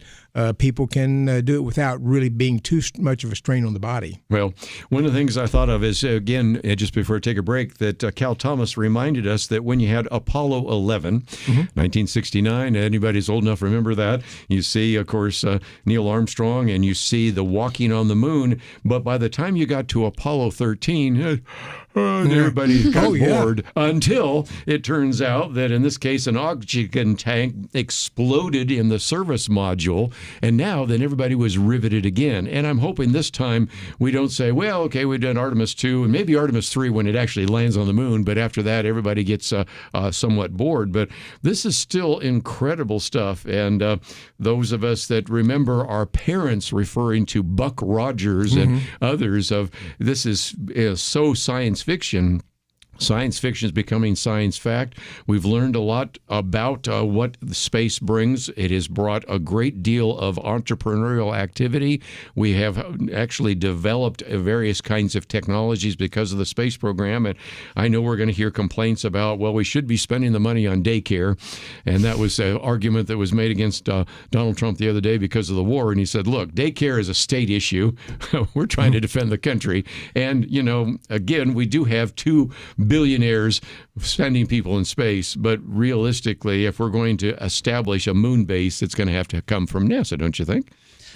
people can do it without really being too much of a strain on the body. Well, one of the things I thought of is, again, just before I take a break, that Cal Thomas reminded us that when you had Apollo 11, 1969, anybody's old enough to remember that, you see, of course, Neil Armstrong, and you see the walking on the moon, but by the time you got to Apollo 13, everybody got bored until it turns out that in this case an oxygen tank exploded in the service module, and now then everybody was riveted again. And I'm hoping this time we don't say, well, okay, we've done Artemis 2 and maybe Artemis 3 when it actually lands on the moon, but after that everybody gets somewhat bored. But this is still incredible stuff, and those of us that remember our parents referring to Buck Rogers and others of this is so science fiction. Science fiction is becoming science fact. We've learned a lot about what space brings. It has brought a great deal of entrepreneurial activity. We have actually developed various kinds of technologies because of the space program. And I know we're going to hear complaints about, well, we should be spending the money on daycare. And that was an argument that was made against Donald Trump the other day because of the war. And he said, look, daycare is a state issue. We're trying to defend the country. And, again, we do have 2 billionaires sending people in space, but realistically, if we're going to establish a moon base, it's going to have to come from NASA, don't you think?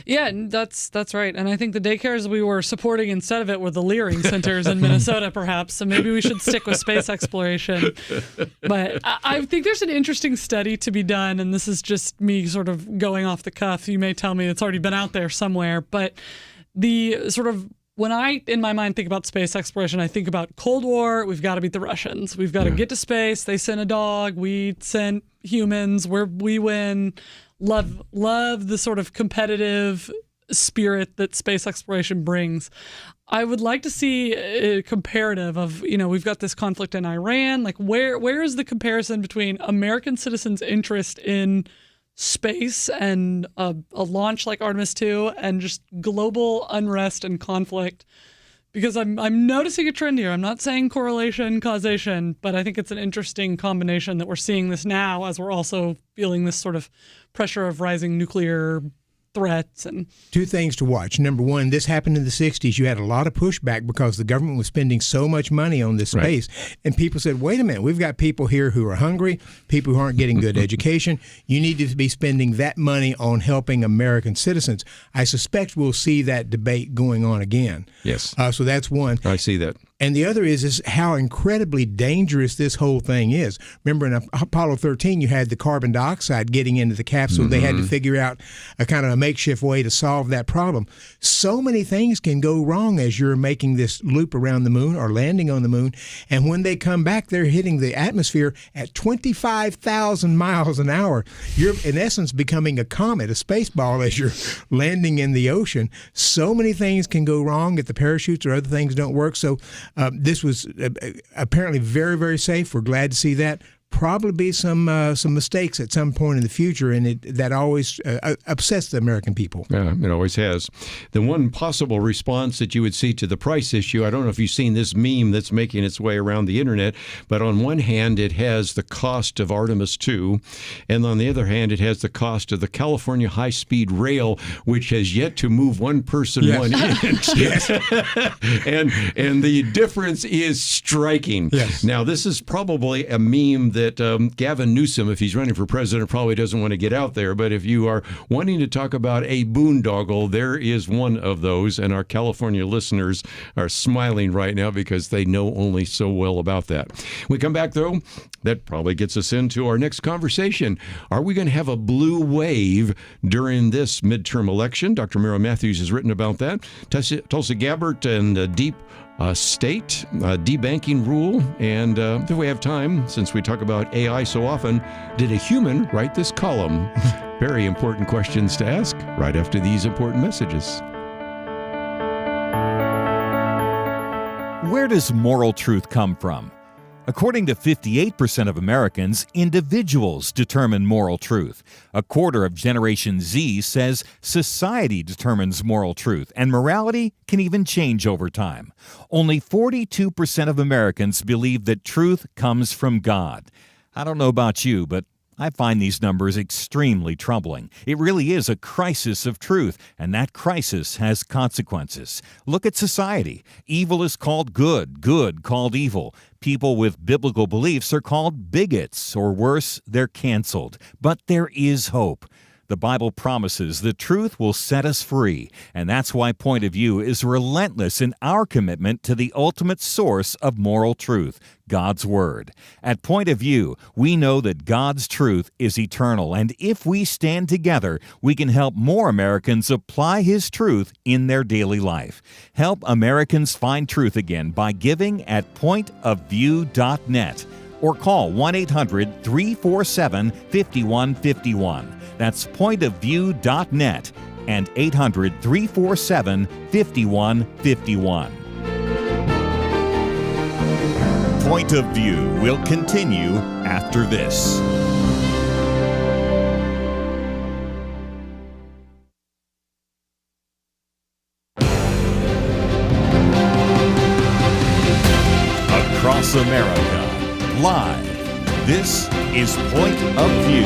Yeah, that's right. And I think the daycares we were supporting instead of it were the Leering centers in Minnesota, perhaps. So maybe we should stick with space exploration. But I think there's an interesting study to be done, and this is just me sort of going off the cuff. You may tell me it's already been out there somewhere, but the sort of when I, in my mind, think about space exploration, I think about Cold War. We've got to beat the Russians. We've got to get to space. They sent a dog. We sent humans. We win. Love the sort of competitive spirit that space exploration brings. I would like to see a comparative of, we've got this conflict in Iran. Like, where is the comparison between American citizens' interest in space and a launch like Artemis 2 and just global unrest and conflict? Because I'm noticing a trend here. I'm not saying correlation, causation, but I think it's an interesting combination that we're seeing this now as we're also feeling this sort of pressure of rising nuclear threats. And 2 things to watch. Number one, this happened in the 60s. You had a lot of pushback because the government was spending so much money on this space. Right. And people said, wait a minute, we've got people here who are hungry, people who aren't getting good education. You need to be spending that money on helping American citizens. I suspect we'll see that debate going on again. Yes. So that's one. I see that. And the other is how incredibly dangerous this whole thing is. Remember, in Apollo 13, you had the carbon dioxide getting into the capsule. They had to figure out a kind of a makeshift way to solve that problem. So many things can go wrong as you're making this loop around the moon or landing on the moon. And when they come back, they're hitting the atmosphere at 25,000 miles an hour. You're, in essence, becoming a comet, a space ball, as you're landing in the ocean. So many things can go wrong if the parachutes or other things don't work. So this was apparently very, very safe. We're glad to see that. Probably be some mistakes at some point in the future, and that always upsets the American people. Yeah, it always has. The one possible response that you would see to the price issue, I don't know if you've seen this meme that's making its way around the internet, but on one hand it has the cost of Artemis 2, and on the other hand it has the cost of the California high-speed rail, which has yet to move one person 1 inch. Yes. and the difference is striking. Yes. Now, this is probably a meme that Gavin Newsom, if he's running for president, probably doesn't want to get out there. But if you are wanting to talk about a boondoggle, there is one of those. And our California listeners are smiling right now because they know only so well about that. We come back, though, that probably gets us into our next conversation. Are we going to have a blue wave during this midterm election? Dr. Merrill Matthews has written about that. Tulsi Gabbard and Deep State, debanking rule, and if we have time, since we talk about AI so often, did a human write this column? Very important questions to ask right after these important messages. Where does moral truth come from? According to 58% of Americans, individuals determine moral truth. A quarter of Generation Z says society determines moral truth, and morality can even change over time. Only 42% of Americans believe that truth comes from God. I don't know about you, but I find these numbers extremely troubling. It really is a crisis of truth, and that crisis has consequences. Look at society. Evil is called good, good called evil. People with biblical beliefs are called bigots, or worse, they're canceled. But there is hope. The Bible promises the truth will set us free, and that's why Point of View is relentless in our commitment to the ultimate source of moral truth, God's Word. At Point of View, we know that God's truth is eternal, and if we stand together, we can help more Americans apply His truth in their daily life. Help Americans find truth again by giving at pointofview.net or call 1-800-347-5151. That's pointofview.net and 800-347-5151. Point of View will continue after this. Across America, live, this is Point of View.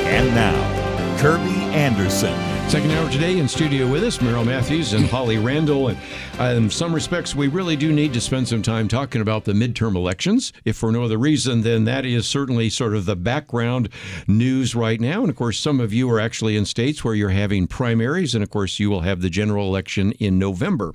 And now, Kerby Anderson. Second hour today in studio with us, Merrill Matthews and Holly Randall. And in some respects, we really do need to spend some time talking about the midterm elections. If for no other reason, then that is certainly sort of the background news right now. And of course, some of you are actually in states where you're having primaries. And of course, you will have the general election in November.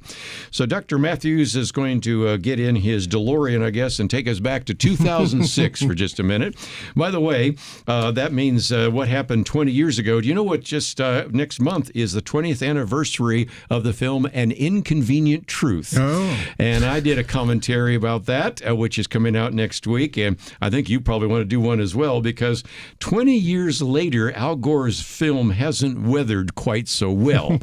So Dr. Matthews is going to get in his DeLorean, I guess, and take us back to 2006 for just a minute. By the way, that means what happened 20 years ago. Do you know what just next month is the 20th anniversary of the film An Inconvenient Truth? Oh. And I did a commentary about that, which is coming out next week. And I think you probably want to do one as well, because 20 years later, Al Gore's film hasn't weathered quite so well.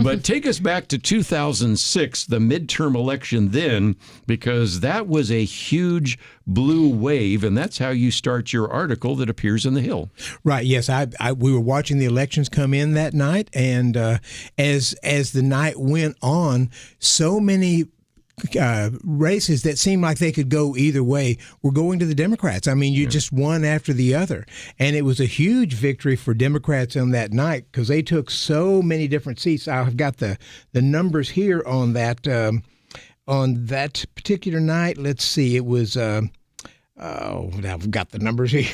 But take us back to 2006, the midterm election then, because that was a huge blue wave, and that's how you start your article that appears in The Hill. Right. Yes. We were watching the elections come in that night, and as the night went on, so many races that seemed like they could go either way were going to the Democrats. I mean, just one after the other. And it was a huge victory for Democrats on that night because they took so many different seats. I've got the numbers here on that particular night. Let's see. It was, I've got the numbers here.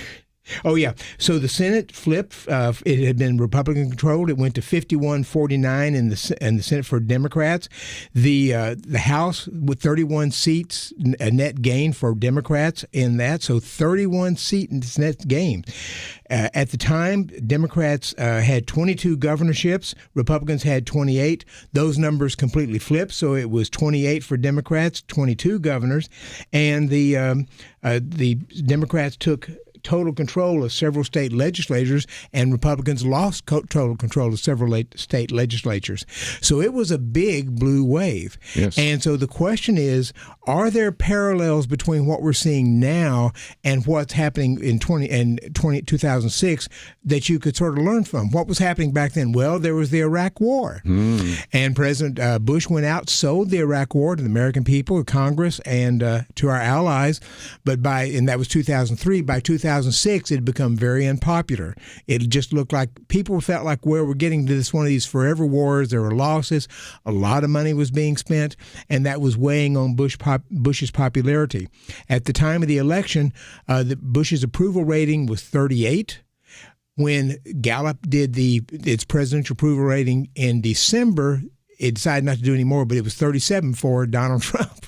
Oh, yeah. So the Senate flipped. It had been Republican controlled. It went to 51-49 in the Senate for Democrats. The House with 31 seats, a net gain for Democrats in that. So 31 seats net gain. At the time, Democrats had 22 governorships. Republicans had 28. Those numbers completely flipped. So it was 28 for Democrats, 22 governors, and the Democrats took total control of several state legislatures, and Republicans lost total control of several state legislatures. So it was a big blue wave. Yes. And so the question is, are there parallels between what we're seeing now and what's happening in 2006 that you could sort of learn from? What was happening back then? Well, there was the Iraq War. And President Bush went out, sold the Iraq War to the American people, Congress, and to our allies. And that was 2003. By 2006, it had become very unpopular. It just looked like people felt like, well, we're getting to one of these forever wars. There were losses. A lot of money was being spent, and that was weighing on Bush's popularity. At the time of the election, Bush's approval rating was 38. When Gallup did its presidential approval rating in December, it decided not to do any more, but it was 37 for Donald Trump.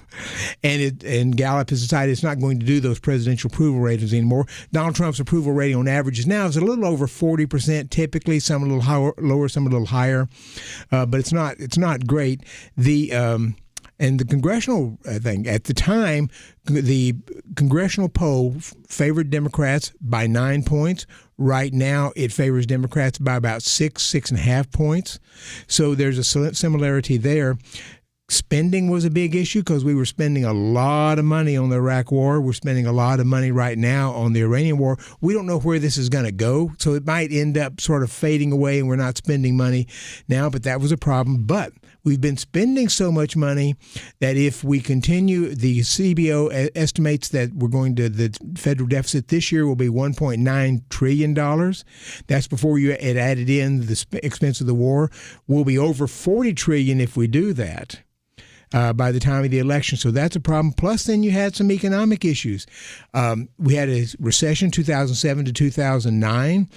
And Gallup has decided it's not going to do those presidential approval ratings anymore. Donald Trump's approval rating on average is a little over 40%, typically, some a little lower, some a little higher. But it's not great. And the congressional thing, at the time, the congressional poll favored Democrats by 9 points. Right now, it favors Democrats by about 6.5 points. So there's a similarity there. Spending was a big issue because we were spending a lot of money on the Iraq War. We're spending a lot of money right now on the Iranian War. We don't know where this is going to go, so it might end up sort of fading away and we're not spending money now, but that was a problem. But we've been spending so much money that if we continue, the CBO estimates that the federal deficit this year will be $1.9 trillion. That's before it added in the expense of the war. We'll be over $40 trillion if we do that. By the time of the election. So that's a problem. Plus, then you had some economic issues. We had a recession 2007 to 2009,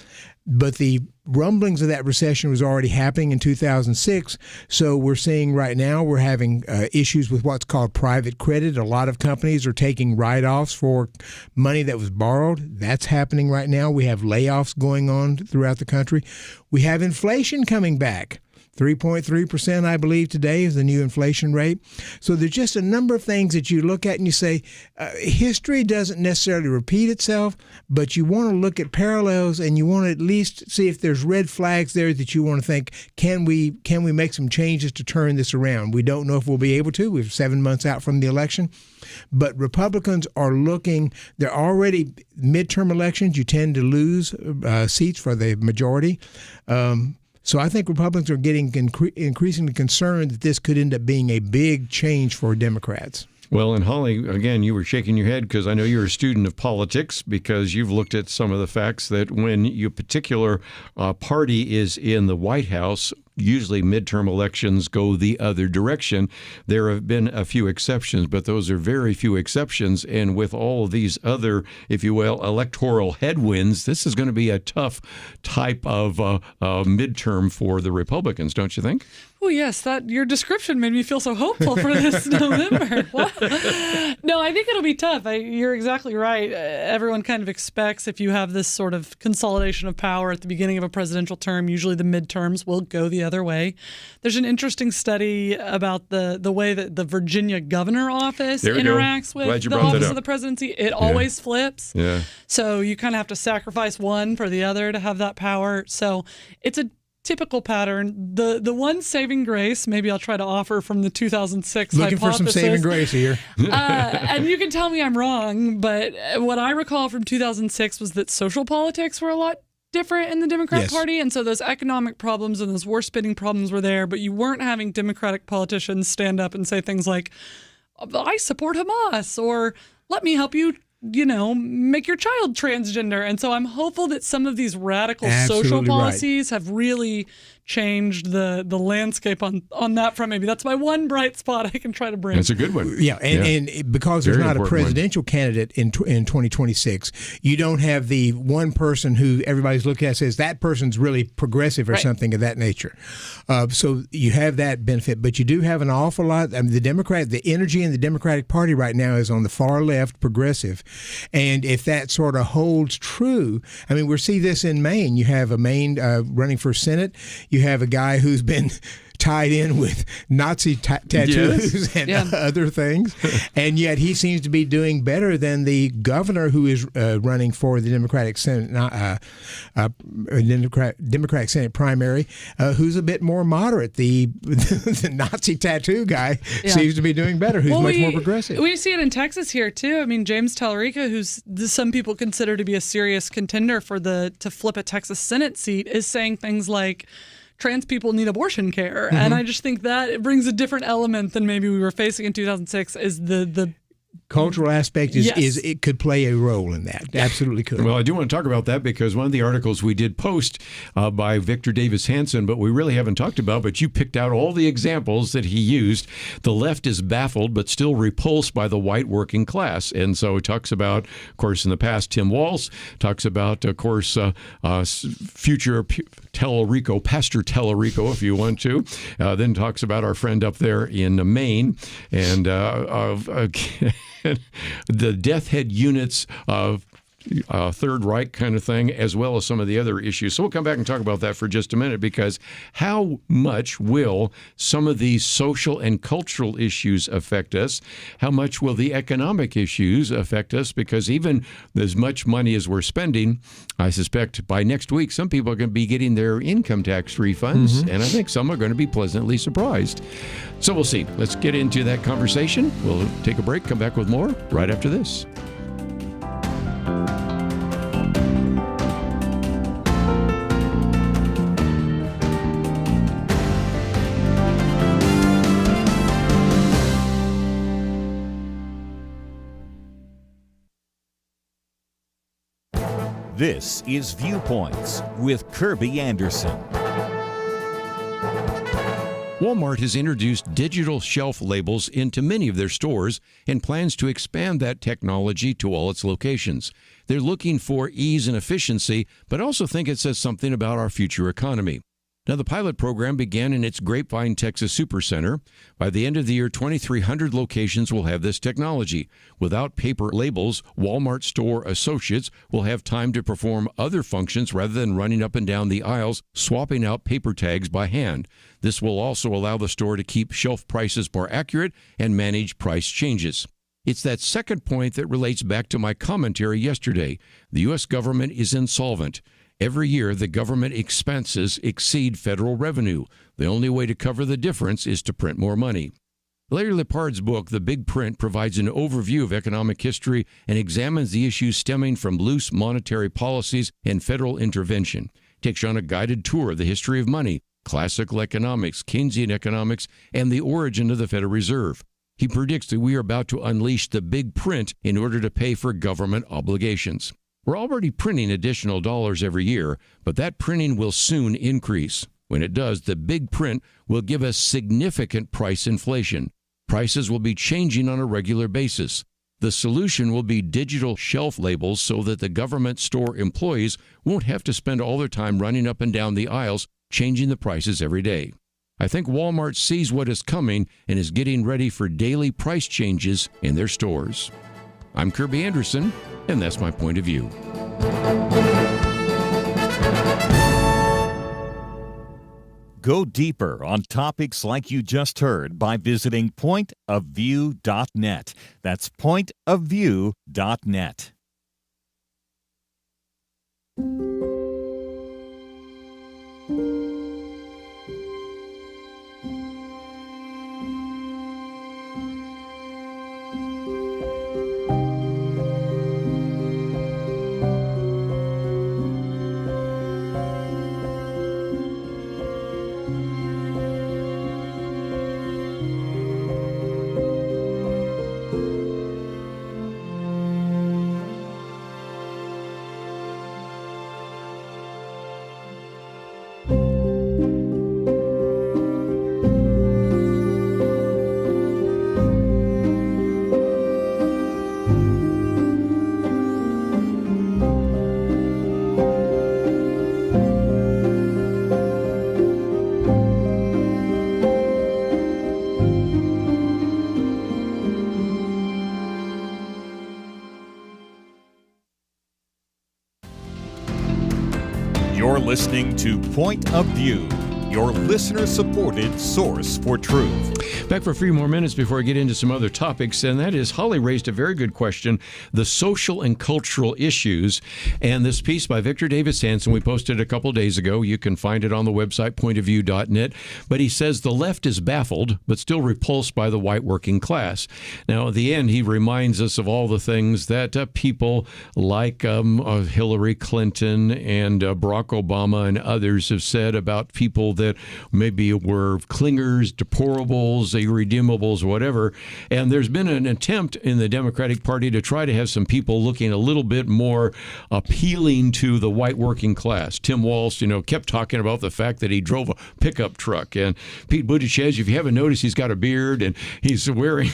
but the rumblings of that recession was already happening in 2006. So we're seeing right now we're having issues with what's called private credit. A lot of companies are taking write-offs for money that was borrowed. That's happening right now. We have layoffs going on throughout the country. We have inflation coming back. 3.3%, I believe, today is the new inflation rate. So there's just a number of things that you look at and you say, history doesn't necessarily repeat itself, but you want to look at parallels and you want to at least see if there's red flags there that you want to think, can we make some changes to turn this around? We don't know if we'll be able to. We're 7 months out from the election. But Republicans are looking, they're already midterm elections. You tend to lose seats for the majority. So I think Republicans are getting increasingly concerned that this could end up being a big change for Democrats. Well, and Holly, again, you were shaking your head because I know you're a student of politics, because you've looked at some of the facts that when your particular party is in the White House, usually midterm elections go the other direction. There have been a few exceptions, but those are very few exceptions. And with all of these other, if you will, electoral headwinds, this is going to be a tough type of midterm for the Republicans, don't you think? Oh, yes. Your description made me feel so hopeful for this November. Wow. No, I think it'll be tough. You're exactly right. Everyone kind of expects if you have this sort of consolidation of power at the beginning of a presidential term, usually the midterms will go the other way. There's an interesting study about the way that the Virginia governor office interacts with the office of the presidency. It always flips. Yeah. So you kind of have to sacrifice one for the other to have that power. So it's a typical pattern. The one saving grace, maybe I'll try to offer from the 2006 Looking hypothesis. for some saving grace here. And you can tell me I'm wrong, but what I recall from 2006 was that social politics were a lot different in the Democrat Party. And so those economic problems and those war spending problems were there, but you weren't having Democratic politicians stand up and say things like, I support Hamas, or let me help you, make your child transgender. And so I'm hopeful that some of these radical social policies have really changed the landscape on that front. Maybe that's my one bright spot I can try to bring. That's a good one. Yeah, and because there's not a presidential candidate in 2026, you don't have the one person who everybody's looking at says that person's really progressive or something of that nature. So you have that benefit, but you do have an awful lot. I mean, the energy in the Democratic Party right now is on the far left, progressive, and if that sort of holds true, I mean, we'll see this in Maine. You have a Maine running for Senate. You have a guy who's been tied in with Nazi tattoos and other things, and yet he seems to be doing better than the governor who is running for the Democratic Senate, Democratic Senate primary, who's a bit more moderate. The Nazi tattoo guy seems to be doing better, who's much more progressive. We see it in Texas here too. I mean, James Tallarico, who's some people consider to be a serious contender to flip a Texas Senate seat, is saying things like, trans people need abortion care. And I just think that it brings a different element than maybe we were facing in 2006 is the cultural aspect is it could play a role in that. Absolutely could. Well, I do want to talk about that because one of the articles we did post by Victor Davis Hanson, but we really haven't talked about, but you picked out all the examples that he used. The left is baffled but still repulsed by the white working class. And so it talks about, of course, in the past, Tim Walz talks about, of course, future Tallarico, Pastor Tallarico, if you want to, then talks about our friend up there in Maine and the death head units of Third Reich kind of thing, as well as some of the other issues. So we'll come back and talk about that for just a minute, because how much will some of these social and cultural issues affect us? How much will the economic issues affect us? Because even as much money as we're spending, I suspect by next week, some people are going to be getting their income tax refunds, and I think some are going to be pleasantly surprised. So we'll see. Let's get into that conversation. We'll take a break, come back with more right after this. This is Viewpoints with Kerby Anderson. Walmart has introduced digital shelf labels into many of their stores and plans to expand that technology to all its locations. They're looking for ease and efficiency, but also think it says something about our future economy. Now, the pilot program began in its Grapevine, Texas Supercenter. By the end of the year, 2,300 locations will have this technology. Without paper labels, Walmart store associates will have time to perform other functions rather than running up and down the aisles, swapping out paper tags by hand. This will also allow the store to keep shelf prices more accurate and manage price changes. It's that second point that relates back to my commentary yesterday. The U.S. government is insolvent. Every year, the government expenses exceed federal revenue. The only way to cover the difference is to print more money. Larry Lepard's book, The Big Print, provides an overview of economic history and examines the issues stemming from loose monetary policies and federal intervention. Takes you on a guided tour of the history of money, classical economics, Keynesian economics, and the origin of the Federal Reserve. He predicts that we are about to unleash the big print in order to pay for government obligations. We're already printing additional dollars every year, but that printing will soon increase. When it does, the big print will give us significant price inflation. Prices will be changing on a regular basis. The solution will be digital shelf labels so that the government store employees won't have to spend all their time running up and down the aisles changing the prices every day. I think Walmart sees what is coming and is getting ready for daily price changes in their stores. I'm Kerby Anderson, and that's my point of view. Go deeper on topics like you just heard by visiting pointofview.net. That's pointofview.net. You're listening to Point of View, your listener-supported source for truth. Back for a few more minutes before I get into some other topics, and that is, Holly raised a very good question, the social and cultural issues. And this piece by Victor Davis Hanson, we posted a couple days ago. You can find it on the website, pointofview.net. But he says the left is baffled, but still repulsed by the white working class. Now, at the end, he reminds us of all the things that people like Hillary Clinton and Barack Obama and others have said about people that maybe were clingers, deplorables, irredeemables, whatever. And there's been an attempt in the Democratic Party to try to have some people looking a little bit more appealing to the white working class. Tim Walz, kept talking about the fact that he drove a pickup truck. And Pete Buttigieg, if you haven't noticed, he's got a beard and he's wearing...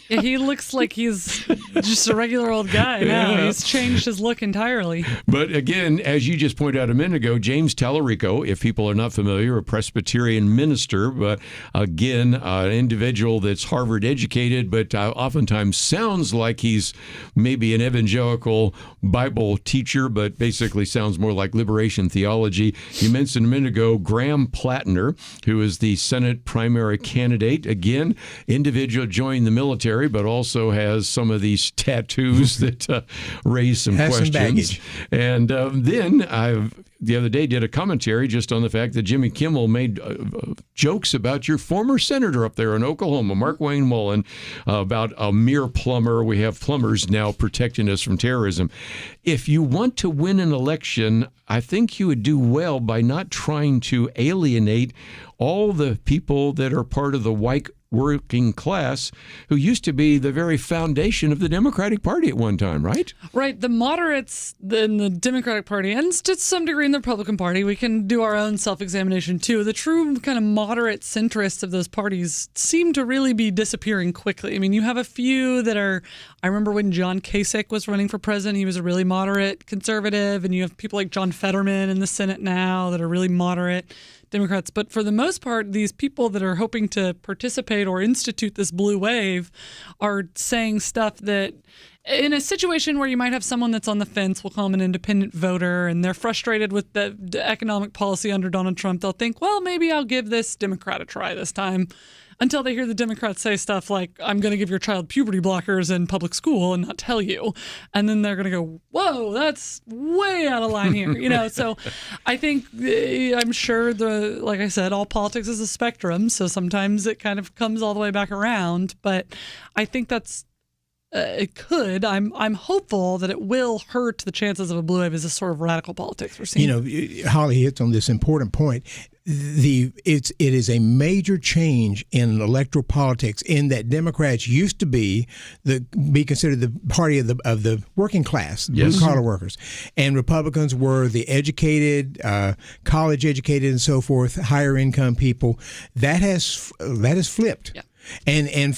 Yeah, he looks like he's just a regular old guy now. Yeah. He's changed his look entirely. But again, as you just pointed out a minute ago, James Tallarico, if people are not familiar, a Presbyterian minister, but again, an individual that's Harvard educated, but oftentimes sounds like he's maybe an evangelical Bible teacher, but basically sounds more like liberation theology. You mentioned a minute ago Graham Plattner, who is the Senate primary candidate. Again, individual joined the military, but also has some of these tattoos that raise some questions. Some baggage. And then the other day did a commentary just on the fact that Jimmy Kimmel made jokes about your former senator up there in Oklahoma, Mark Wayne Mullen, about a mere plumber. We have plumbers now protecting us from terrorism. If you want to win an election, I think you would do well by not trying to alienate all the people that are part of the white working class who used to be the very foundation of the Democratic Party at one time, right? Right. The moderates in the Democratic Party, and to some degree in the Republican Party, we can do our own self-examination too. The true kind of moderate centrists of those parties seem to really be disappearing quickly. I mean, you have a few that are, I remember when John Kasich was running for president, he was a really moderate conservative, and you have people like John Fetterman in the Senate now that are really moderate. Democrats. But for the most part, these people that are hoping to participate or institute this blue wave are saying stuff that, in a situation where you might have someone that's on the fence, we'll call them an independent voter, and they're frustrated with the economic policy under Donald Trump, they'll think, well, maybe I'll give this Democrat a try this time, until they hear the Democrats say stuff like, I'm going to give your child puberty blockers in public school and not tell you. And then they're going to go, whoa, that's way out of line here. So I think, I'm sure like I said, all politics is a spectrum. So sometimes it kind of comes all the way back around. But I think that's, it could. I'm hopeful that it will hurt the chances of a blue wave as a sort of radical politics we're seeing. Holly hits on this important point. It is a major change in electoral politics in that Democrats used to be considered the party of the working class, blue collar workers, and Republicans were the educated, college educated, and so forth, higher income people. That has flipped, and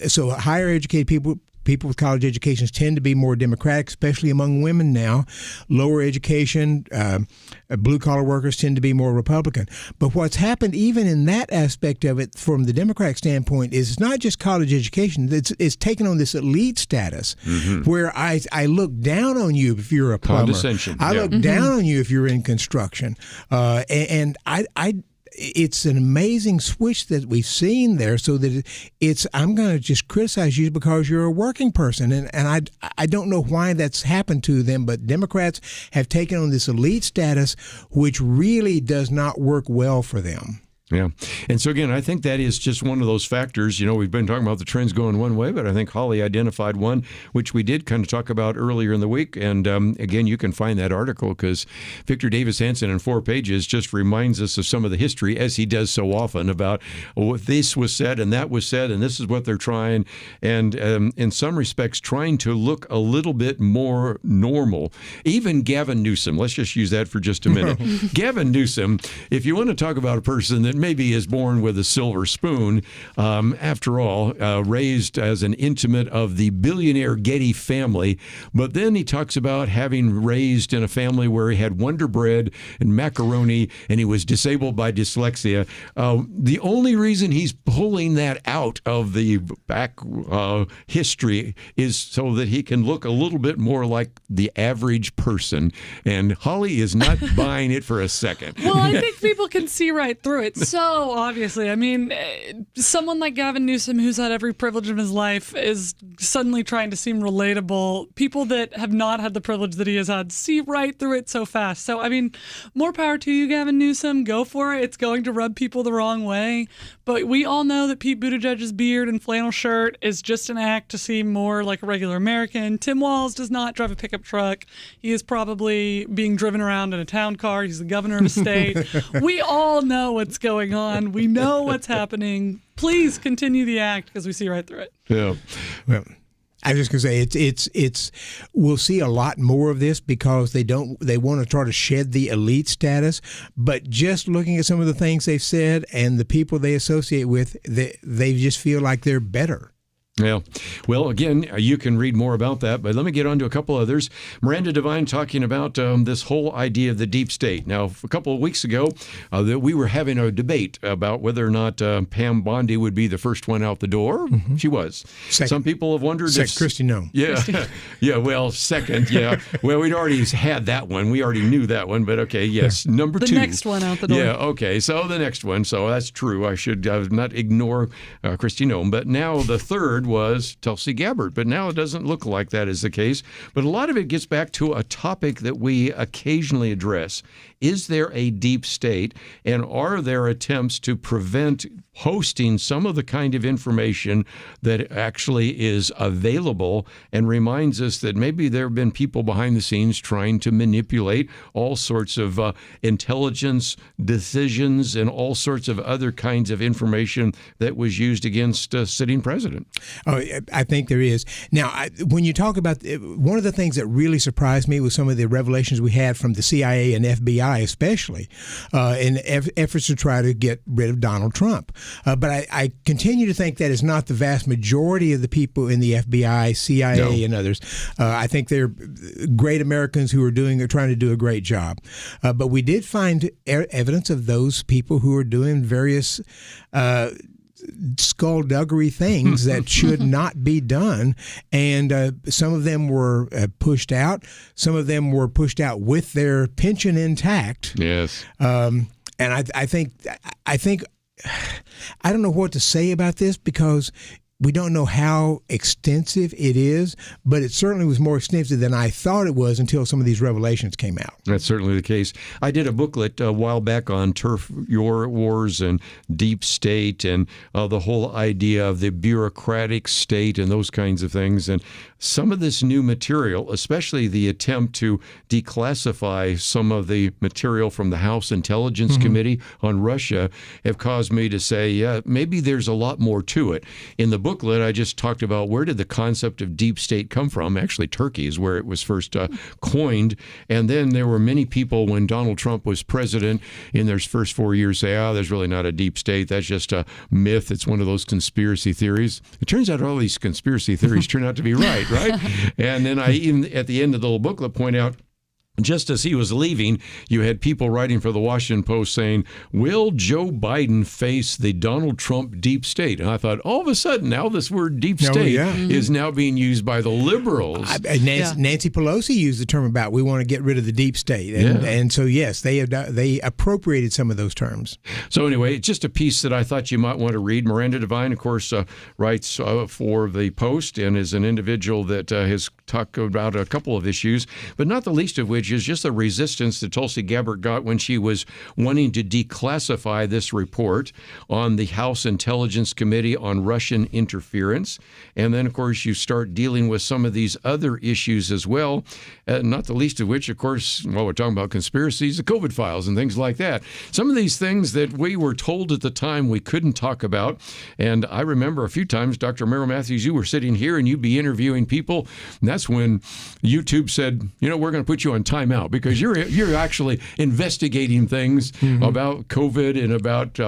so higher educated people with college educations tend to be more Democratic, especially among women now. Lower education, blue-collar workers tend to be more Republican. But what's happened even in that aspect of it from the Democratic standpoint is it's not just college education. It's taken on this elite status where I look down on you if you're a plumber. Condescension. I look down on you if you're in construction. And it's an amazing switch that we've seen there, so that I'm going to just criticize you because you're a working person, and I don't know why that's happened to them, but Democrats have taken on this elite status, which really does not work well for them. Yeah. And so, again, I think that is just one of those factors. We've been talking about the trends going one way, but I think Holly identified one, which we did kind of talk about earlier in the week. And again, you can find that article because Victor Davis Hanson in 4 pages just reminds us of some of the history, as he does so often, about what this was said and that was said, and this is what they're trying. And in some respects, trying to look a little bit more normal. Even Gavin Newsom, let's just use that for just a minute. Gavin Newsom, if you want to talk about a person that maybe is born with a silver spoon, after all, raised as an intimate of the billionaire Getty family. But then he talks about having raised in a family where he had Wonder Bread and macaroni, and he was disabled by dyslexia. The only reason he's pulling that out of the back history is so that he can look a little bit more like the average person. And Holly is not buying it for a second. Well, I think people can see right through it. So obviously, I mean, someone like Gavin Newsom, who's had every privilege of his life, is suddenly trying to seem relatable. People that have not had the privilege that he has had see right through it so fast. So, I mean, more power to you, Gavin Newsom. Go for it. It's going to rub people the wrong way. But we all know that Pete Buttigieg's beard and flannel shirt is just an act to seem more like a regular American. Tim Walz does not drive a pickup truck. He is probably being driven around in a town car. He's the governor of a state. We all know what's going on. We know what's happening. Please continue the act because we see right through it. Yeah. Well, I was just going to say it's we'll see a lot more of this because they want to try to shed the elite status, but just looking at some of the things they've said and the people they associate with, they just feel like they're better. Yeah. Well, again, you can read more about that, but let me get on to a couple others. Miranda Devine talking about this whole idea of the deep state. Now, a couple of weeks ago, that we were having a debate about whether or not Pam Bondi would be the first one out the door. Mm-hmm. She was. Second. Some people have wondered if Kristi Noem. Yeah. Yeah. Well, second. Yeah. Well, we'd already had that one. We already knew that one. But okay. Yes. Yeah. Number 2. The next one out the door. Yeah. Okay. So the next one. So that's true. I should not ignore Kristi Noem. But now the third was Tulsi Gabbard, but now it doesn't look like that is the case. But a lot of it gets back to a topic that we occasionally address. Is there a deep state, and are there attempts to prevent hosting some of the kind of information that actually is available and reminds us that maybe there have been people behind the scenes trying to manipulate all sorts of intelligence decisions and all sorts of other kinds of information that was used against a sitting president? Oh, I think there is. Now, when you talk about one of the things that really surprised me was some of the revelations we had from the CIA and FBI, especially in efforts to try to get rid of Donald Trump. But I continue to think that is not the vast majority of the people in the FBI, CIA, and others. I think they're great Americans who are trying to do a great job. But we did find evidence of those people who are doing various skullduggery things that should not be done, and some of them were pushed out. Some of them were pushed out with their pension intact. Yes, and I think I don't know what to say about this because we don't know how extensive it is, but it certainly was more extensive than I thought it was until some of these revelations came out. That's certainly the case. I did a booklet a while back on turf wars and deep state and the whole idea of the bureaucratic state and those kinds of things. And some of this new material, especially the attempt to declassify some of the material from the House Intelligence Committee on Russia, have caused me to say, yeah, maybe there's a lot more to it. In the booklet, I just talked about where did the concept of deep state come from. Actually, Turkey is where it was first coined. And then there were many people when Donald Trump was president in their first 4 years say, there's really not a deep state. That's just a myth. It's one of those conspiracy theories. It turns out all these conspiracy theories turn out to be right? And then I even at the end of the little booklet point out, just as he was leaving, you had people writing for the Washington Post saying, will Joe Biden face the Donald Trump deep state? And I thought, all of a sudden, now this word deep state is now being used by the liberals. Nancy Pelosi used the term about we want to get rid of the deep state. And so, yes, they appropriated some of those terms. So anyway, it's just a piece that I thought you might want to read. Miranda Devine, of course, writes for the Post and is an individual that has talked about a couple of issues, but not the least of which is just the resistance that Tulsi Gabbard got when she was wanting to declassify this report on the House Intelligence Committee on Russian interference. And then, of course, you start dealing with some of these other issues as well, not the least of which, of course, while we're talking about conspiracies, the COVID files and things like that. Some of these things that we were told at the time we couldn't talk about. And I remember a few times, Dr. Merrill Matthews, you were sitting here and you'd be interviewing people. And that's when YouTube said, we're going to put you on timeout because you're actually investigating things about COVID and about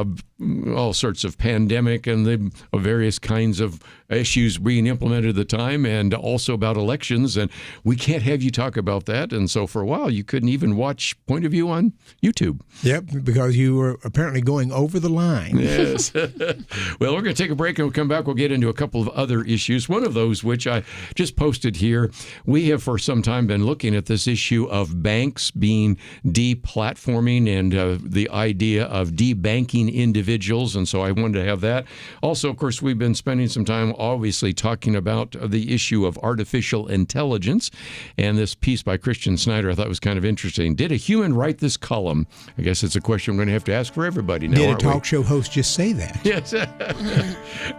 all sorts of pandemic and the various kinds of issues being implemented at the time, and also about elections. And we can't have you talk about that. And so for a while, you couldn't even watch Point of View on YouTube. Yep, because you were apparently going over the line. Yes. Well, we're going to take a break and we'll come back. We'll get into a couple of other issues. One of those, which I just posted here, we have for some time been looking at this issue of banks being deplatforming and the idea of debanking individuals. And so I wanted to have that. Also, of course, we've been spending some time obviously talking about the issue of artificial intelligence. And this piece by Christian Snyder I thought was kind of interesting. Did a human write this column? I guess it's a question we're going to have for everybody now. Did a talk show host just say that? Yes.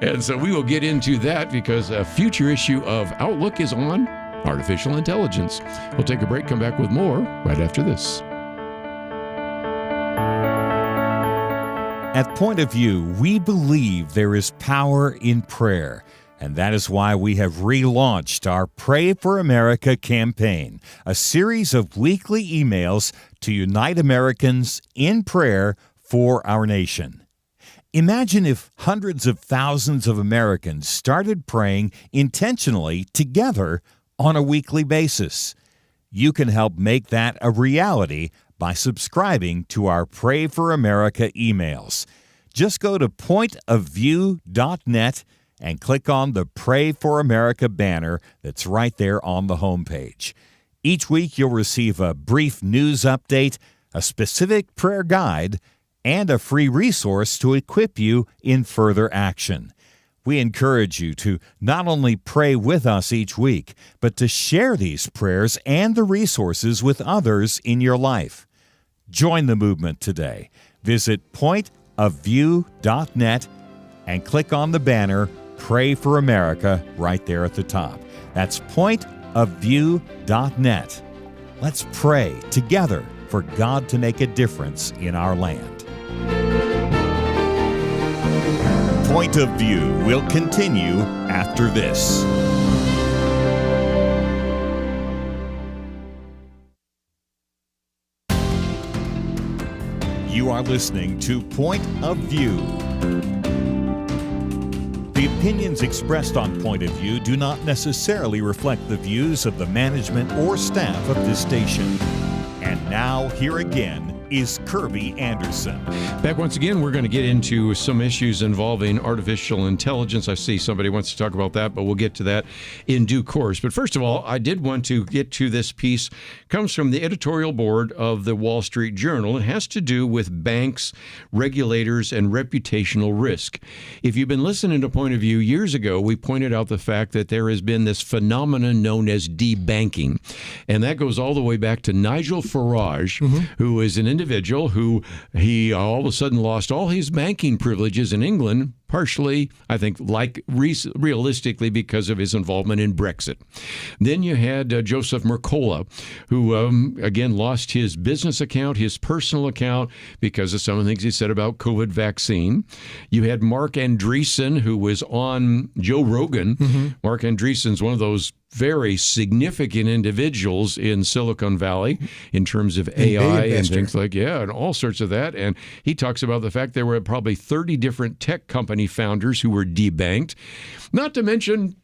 And so we will get into that because a future issue of Outlook is on artificial intelligence. We'll take a break, come back with more right after this. At Point of View, we believe there is power in prayer, and that is why we have relaunched our Pray for America campaign, a series of weekly emails to unite Americans in prayer for our nation. Imagine if hundreds of thousands of Americans started praying intentionally together on a weekly basis. You can help make that a reality by subscribing to our Pray for America emails. Just go to pointofview.net and click on the Pray for America banner that's right there on the homepage. Each week you'll receive a brief news update, a specific prayer guide, and a free resource to equip you in further action. We encourage you to not only pray with us each week, but to share these prayers and the resources with others in your life. Join the movement today. Visit pointofview.net and click on the banner Pray for America right there at the top. That's pointofview.net. Let's pray together for God to make a difference in our land. Point of View will continue after this. You are listening to Point of View. The opinions expressed on Point of View do not necessarily reflect the views of the management or staff of this station. And now, here again is Kerby Anderson. Back once again, we're going to get into some issues involving artificial intelligence. I see somebody wants to talk about that, but we'll get to that in due course. But first of all, I did want to get to this piece. It comes from the editorial board of the Wall Street Journal. It has to do with banks, regulators, and reputational risk. If you've been listening to Point of View years ago, we pointed out the fact that there has been this phenomenon known as debanking. And that goes all the way back to Nigel Farage, who is an individual who he all of a sudden lost all his banking privileges in England, partially, I think, realistically because of his involvement in Brexit. Then you had Joseph Mercola, who, again, lost his business account, his personal account, because of some of the things he said about COVID vaccine. You had Mark Andreessen, who was on Joe Rogan. Mark Andreessen's one of those very significant individuals in Silicon Valley in terms of AI and things like, and all sorts of that. And he talks about the fact there were probably 30 different tech company founders who were debanked, not to mention,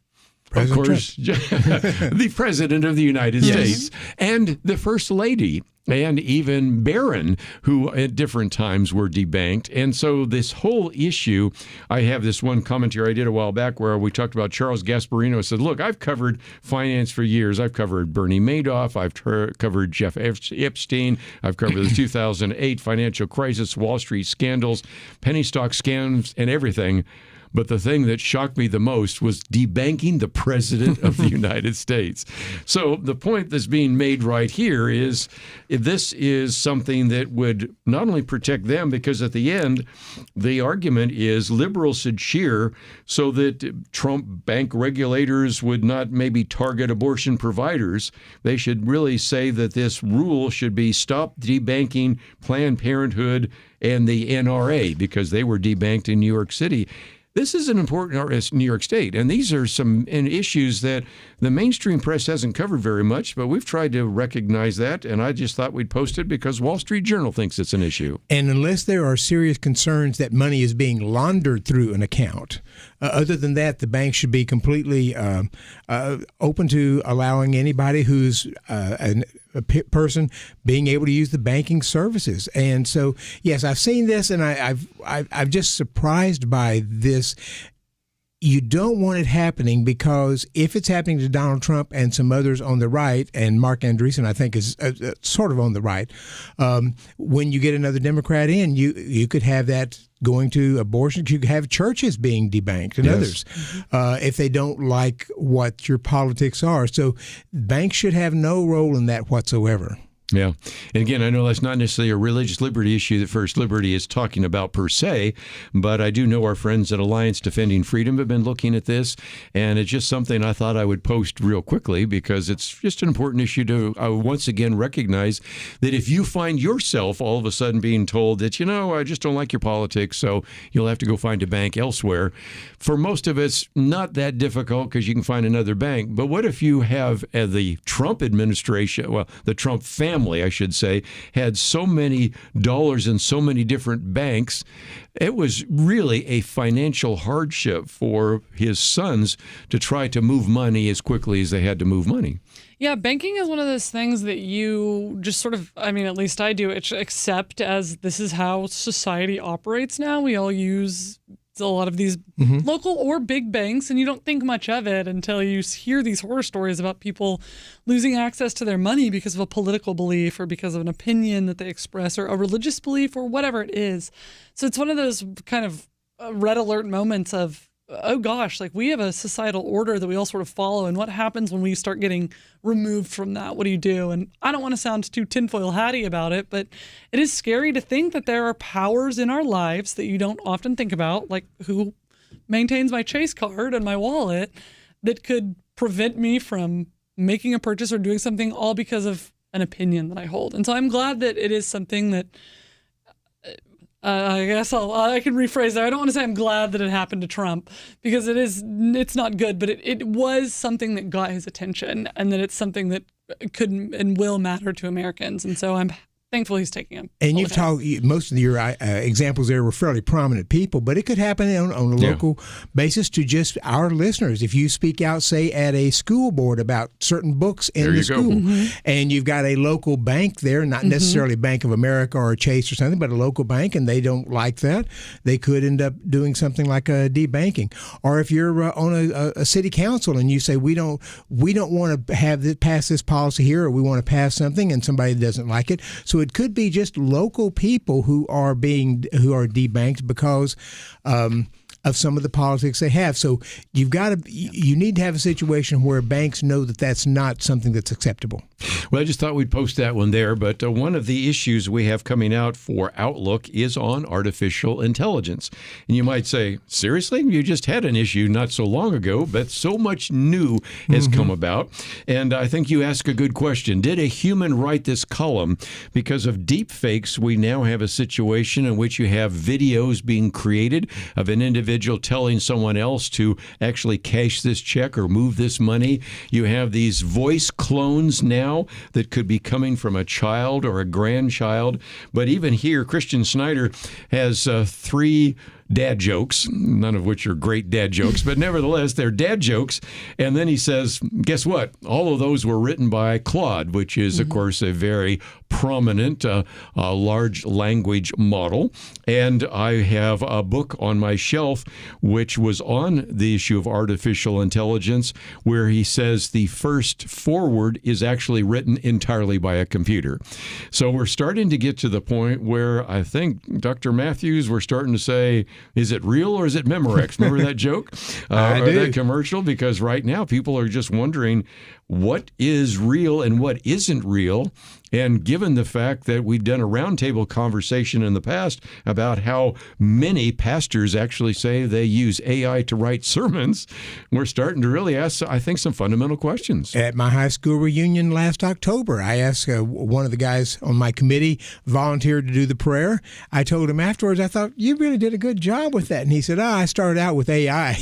of course, the President of the United States and the First Lady, and even Barron, who at different times were debanked. And so this whole issue, I have this one commentary I did a while back where we talked about Charles Gasparino. Said, look, I've covered finance for years. I've covered Bernie Madoff. I've covered Jeff Epstein. I've covered the 2008 financial crisis, Wall Street scandals, penny stock scams, and everything. But the thing that shocked me the most was debanking the President of the United States. So the point that's being made right here is this is something that would not only protect them, because at the end, the argument is liberals should cheer so that Trump bank regulators would not maybe target abortion providers. They should really say that this rule should be stop debanking Planned Parenthood and the NRA because they were debanked in New York City. This is an important New York State, and these are some issues that the mainstream press hasn't covered very much, but we've tried to recognize that, and I just thought we'd post it because Wall Street Journal thinks it's an issue. And unless there are serious concerns that money is being laundered through an account, other than that, the bank should be completely open to allowing anybody who's a person being able to use the banking services. And so, yes, I've seen this, and I've just surprised by this. You don't want it happening, because if it's happening to Donald Trump and some others on the right, and Mark Andreessen, I think, is sort of on the right, when you get another Democrat in, you could have that going to abortion. You could have churches being debanked and others if they don't like what your politics are. So banks should have no role in that whatsoever. Yeah. And again, I know that's not necessarily a religious liberty issue that First Liberty is talking about per se, but I do know our friends at Alliance Defending Freedom have been looking at this, and it's just something I thought I would post real quickly because it's just an important issue to once again recognize that if you find yourself all of a sudden being told that, I just don't like your politics, so you'll have to go find a bank elsewhere. For most of us, not that difficult because you can find another bank. But what if you have the Trump administration, the Trump family, I should say, had so many dollars in so many different banks? It was really a financial hardship for his sons to try to move money as quickly as they had to move money. Yeah, banking is one of those things that you just sort of, at least I do, accept as this is how society operates now. We all use a lot of these local or big banks, and you don't think much of it until you hear these horror stories about people losing access to their money because of a political belief or because of an opinion that they express or a religious belief or whatever it is. So it's one of those kind of red alert moments of, oh gosh, we have a societal order that we all sort of follow, and what happens when we start getting removed from that? What do you do? And I don't want to sound too tinfoil hatty about it, but it is scary to think that there are powers in our lives that you don't often think about, like who maintains my Chase card and my wallet, that could prevent me from making a purchase or doing something all because of an opinion that I hold. And so I'm glad that it is something that I guess I can rephrase that. I don't want to say I'm glad that it happened to Trump, because it's not good, but it was something that got his attention, and that it's something that could and will matter to Americans. And so I'm thankful he's taking them. And you've talked, most of your examples there were fairly prominent people, but it could happen on a local basis to just our listeners. If you speak out, say, at a school board about certain books in the school, and you've got a local bank there, not necessarily Bank of America or Chase or something, but a local bank, and they don't like that, they could end up doing something like a debanking. Or if you're on a city council and you say, we don't want to have pass this policy here, or we want to pass something, and somebody doesn't like it. So it could be just local people who are debanked because of some of the politics they have. So you need to have a situation where banks know that that's not something that's acceptable. Well, I just thought we'd post that one there. But one of the issues we have coming out for Outlook is on artificial intelligence. And you might say, seriously? You just had an issue not so long ago, but so much new has come about. And I think you ask a good question. Did a human write this column? Because of deep fakes, we now have a situation in which you have videos being created of an individual telling someone else to actually cash this check or move this money. You have these voice clones now that could be coming from a child or a grandchild. But even here, Christian Snyder has 3 dad jokes, none of which are great dad jokes, but nevertheless, they're dad jokes. And then he says, guess what? All of those were written by Claude, which is, of course, a very prominent large language model. And I have a book on my shelf which was on the issue of artificial intelligence, where he says the first foreword is actually written entirely by a computer. So we're starting to get to the point where I think, Dr. Matthews, we're starting to say, is it real or is it Memorex? Remember that joke? I or do. that commercial? Because right now people are just wondering what is real and what isn't real. And given the fact that we've done a roundtable conversation in the past about how many pastors actually say they use AI to write sermons, we're starting to really ask, I think, some fundamental questions. At my high school reunion last October, I asked one of the guys on my committee, volunteered to do the prayer. I told him afterwards, I thought, you really did a good job with that. And he said, I started out with AI,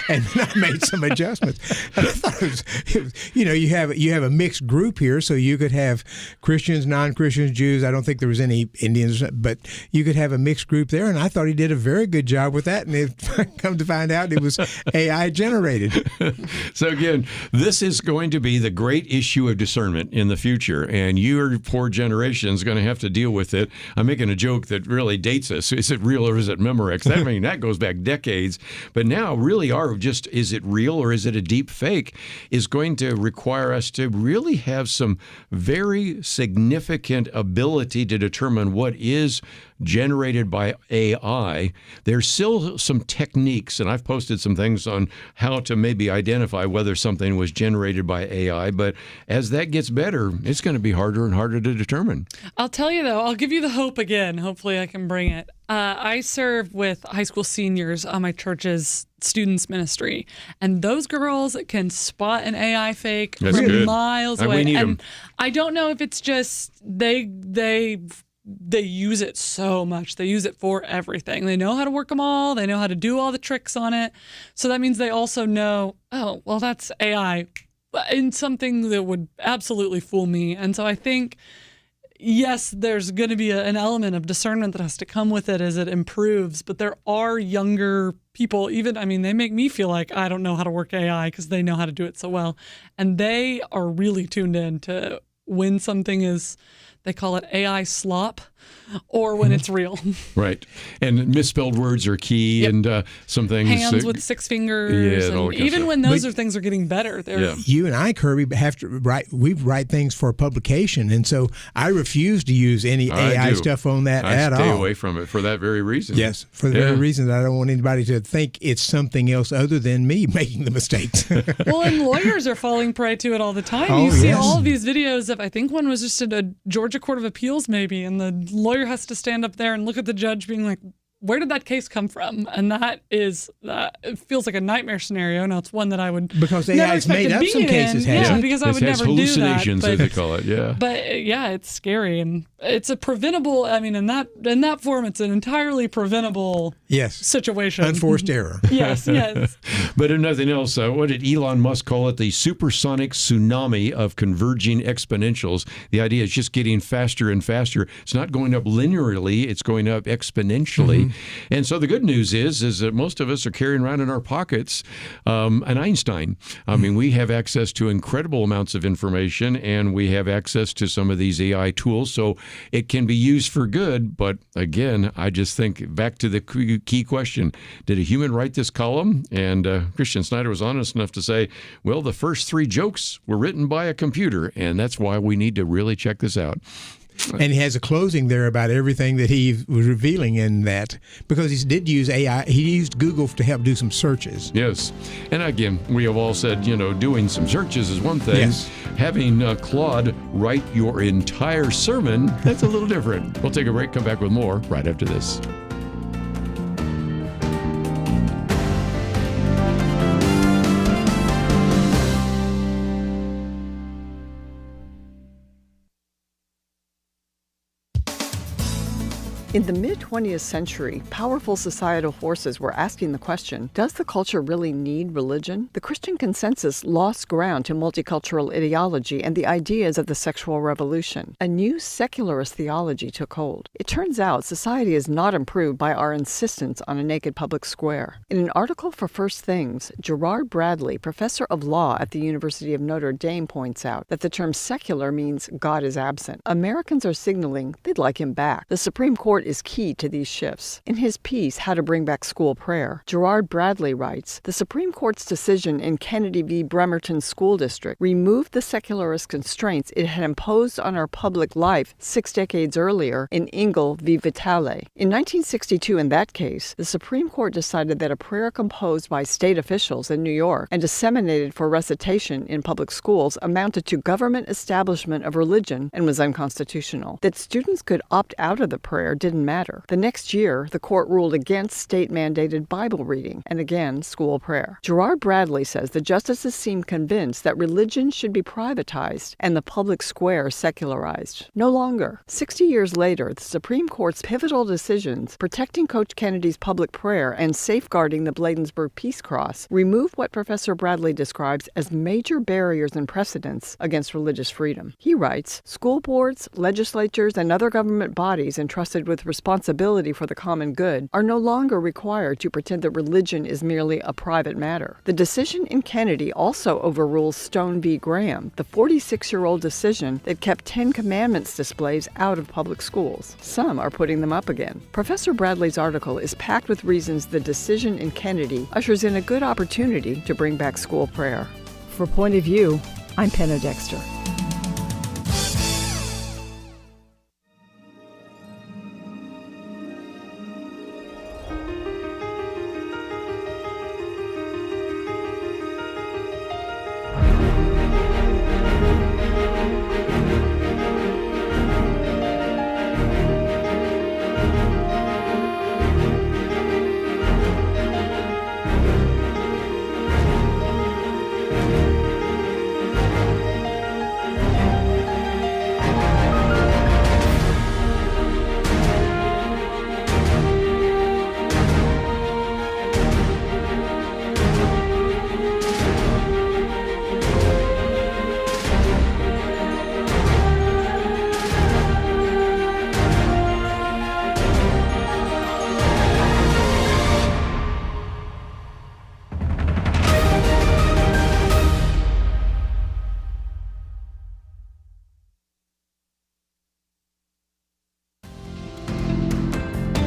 and then I made some adjustments. And I thought it was you have a mixed group here, so you could have Christians, non-Christians, Jews. I don't think there was any Indians, but you could have a mixed group there. And I thought he did a very good job with that. And it come to find out it was AI generated. So again, this is going to be the great issue of discernment in the future. And your poor generation is going to have to deal with it. I'm making a joke that really dates us. Is it real or is it Memorex? That goes back decades. But now really is it real or is it a deep fake, is going to require us to really have some very significant ability to determine what is generated by AI. There's still some techniques, and I've posted some things on how to maybe identify whether something was generated by AI, but as that gets better, it's going to be harder and harder to determine. I'll tell you, though, I'll give you the hope again. Hopefully I can bring it. I serve with high school seniors on my church's students ministry, and those girls can spot an AI fake That's from good. miles And away. we need And 'em. I don't know if it's just they use it so much. They use it for everything. They know how to work them all. They know how to do all the tricks on it. So that means they also know, oh, well, that's AI in something that would absolutely fool me. And so I think, yes, there's going to be an element of discernment that has to come with it as it improves. But there are younger people, they make me feel like I don't know how to work AI because they know how to do it so well. And they are really tuned in to when something is, they call it AI slop, or when it's real. Right. And misspelled words are key. Yep. And some things. Hands with 6 fingers. Yeah, and all that kind of even stuff. when those things are getting better. Yeah. You and I, Kerby, have to write. We write things for publication, and so I refuse to use any AI do. stuff on that I at stay all. away from it for that very reason. Yes, for the very reason that I don't want anybody to think it's something else other than me making the mistakes. Well, and lawyers are falling prey to it all the time. Oh, You see yes. all of these videos of, I think one was just at a Georgia Court of Appeals maybe, and the lawyer has to stand up there and look at the judge being like, where did that case come from? And that is, it feels like a nightmare scenario. Now, it's one that I would because never AI has expect made to up be some in. cases, hasn't Yeah, it? because I would never do that. Hallucinations, as they call it, yeah. But yeah, it's scary, and it's a preventable. I mean, in that form, it's an entirely preventable situation. Unforced error. Yes. But if nothing else, what did Elon Musk call it? The supersonic tsunami of converging exponentials. The idea is just getting faster and faster. It's not going up linearly; it's going up exponentially. And so the good news is that most of us are carrying around in our pockets an Einstein. I mean, we have access to incredible amounts of information, and we have access to some of these AI tools, so it can be used for good. But again, I just think back to the key question: did a human write this column? And Christian Snyder was honest enough to say, well, the first 3 jokes were written by a computer, and that's why we need to really check this out. And he has a closing there about everything that he was revealing in that, because he did use AI. He used Google to help do some searches. Yes. And again, we have all said, doing some searches is one thing. Yes. Having Claude write your entire sermon, that's a little different. We'll take a break, come back with more right after this. In the mid-20th century, powerful societal forces were asking the question, does the culture really need religion? The Christian consensus lost ground to multicultural ideology and the ideas of the sexual revolution. A new secularist theology took hold. It turns out society is not improved by our insistence on a naked public square. In an article for First Things, Gerard Bradley, professor of law at the University of Notre Dame, points out that the term secular means God is absent. Americans are signaling they'd like him back. The Supreme Court is key to these shifts. In his piece, How to Bring Back School Prayer, Gerard Bradley writes, the Supreme Court's decision in Kennedy v. Bremerton School District removed the secularist constraints it had imposed on our public life 6 decades earlier in Engel v. Vitale. In 1962, in that case, the Supreme Court decided that a prayer composed by state officials in New York and disseminated for recitation in public schools amounted to government establishment of religion and was unconstitutional. That students could opt out of the prayer didn't matter. The next year, the court ruled against state-mandated Bible reading and again, school prayer. Gerard Bradley says the justices seemed convinced that religion should be privatized and the public square secularized. No longer. 60 years later, the Supreme Court's pivotal decisions protecting Coach Kennedy's public prayer and safeguarding the Bladensburg Peace Cross removed what Professor Bradley describes as major barriers and precedents against religious freedom. He writes, school boards, legislatures, and other government bodies entrusted with responsibility for the common good are no longer required to pretend that religion is merely a private matter. The decision in Kennedy also overrules Stone v. Graham, the 46-year-old decision that kept 10 Commandments displays out of public schools. Some are putting them up again. Professor Bradley's article is packed with reasons the decision in Kennedy ushers in a good opportunity to bring back school prayer. For Point of View, I'm Penna Dexter.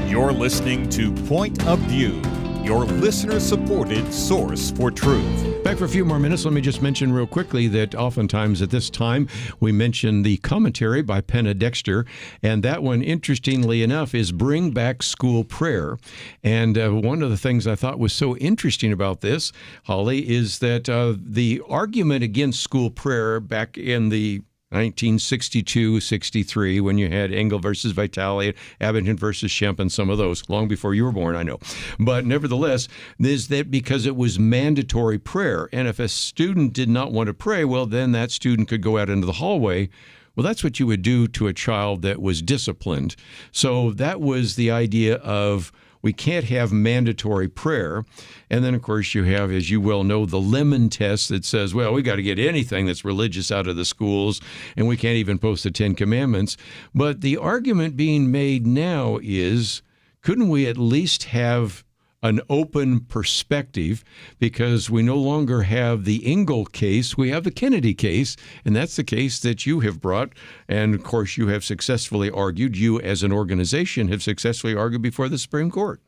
You're listening to Point of View, your listener-supported source for truth. Back for a few more minutes. Let me just mention real quickly that oftentimes at this time we mention the commentary by Penna Dexter, and that one, interestingly enough, is Bring Back School Prayer. And one of the things I thought was so interesting about this, Holly, is that the argument against school prayer back in the 1962-63, when you had Engel versus Vitale, Abington versus Shemp, and some of those, long before you were born, I know. But nevertheless, is that because it was mandatory prayer, and if a student did not want to pray, well, then that student could go out into the hallway. Well, that's what you would do to a child that was disciplined. So that was the idea of, we can't have mandatory prayer. And then, of course, you have, as you well know, the Lemon test that says, well, we got to get anything that's religious out of the schools, and we can't even post the Ten Commandments. But the argument being made now is, couldn't we at least have an open perspective, because we no longer have the Engel case, we have the Kennedy case, and that's the case that you have brought. And, of course, you have successfully argued, you as an organization have successfully argued before the Supreme Court.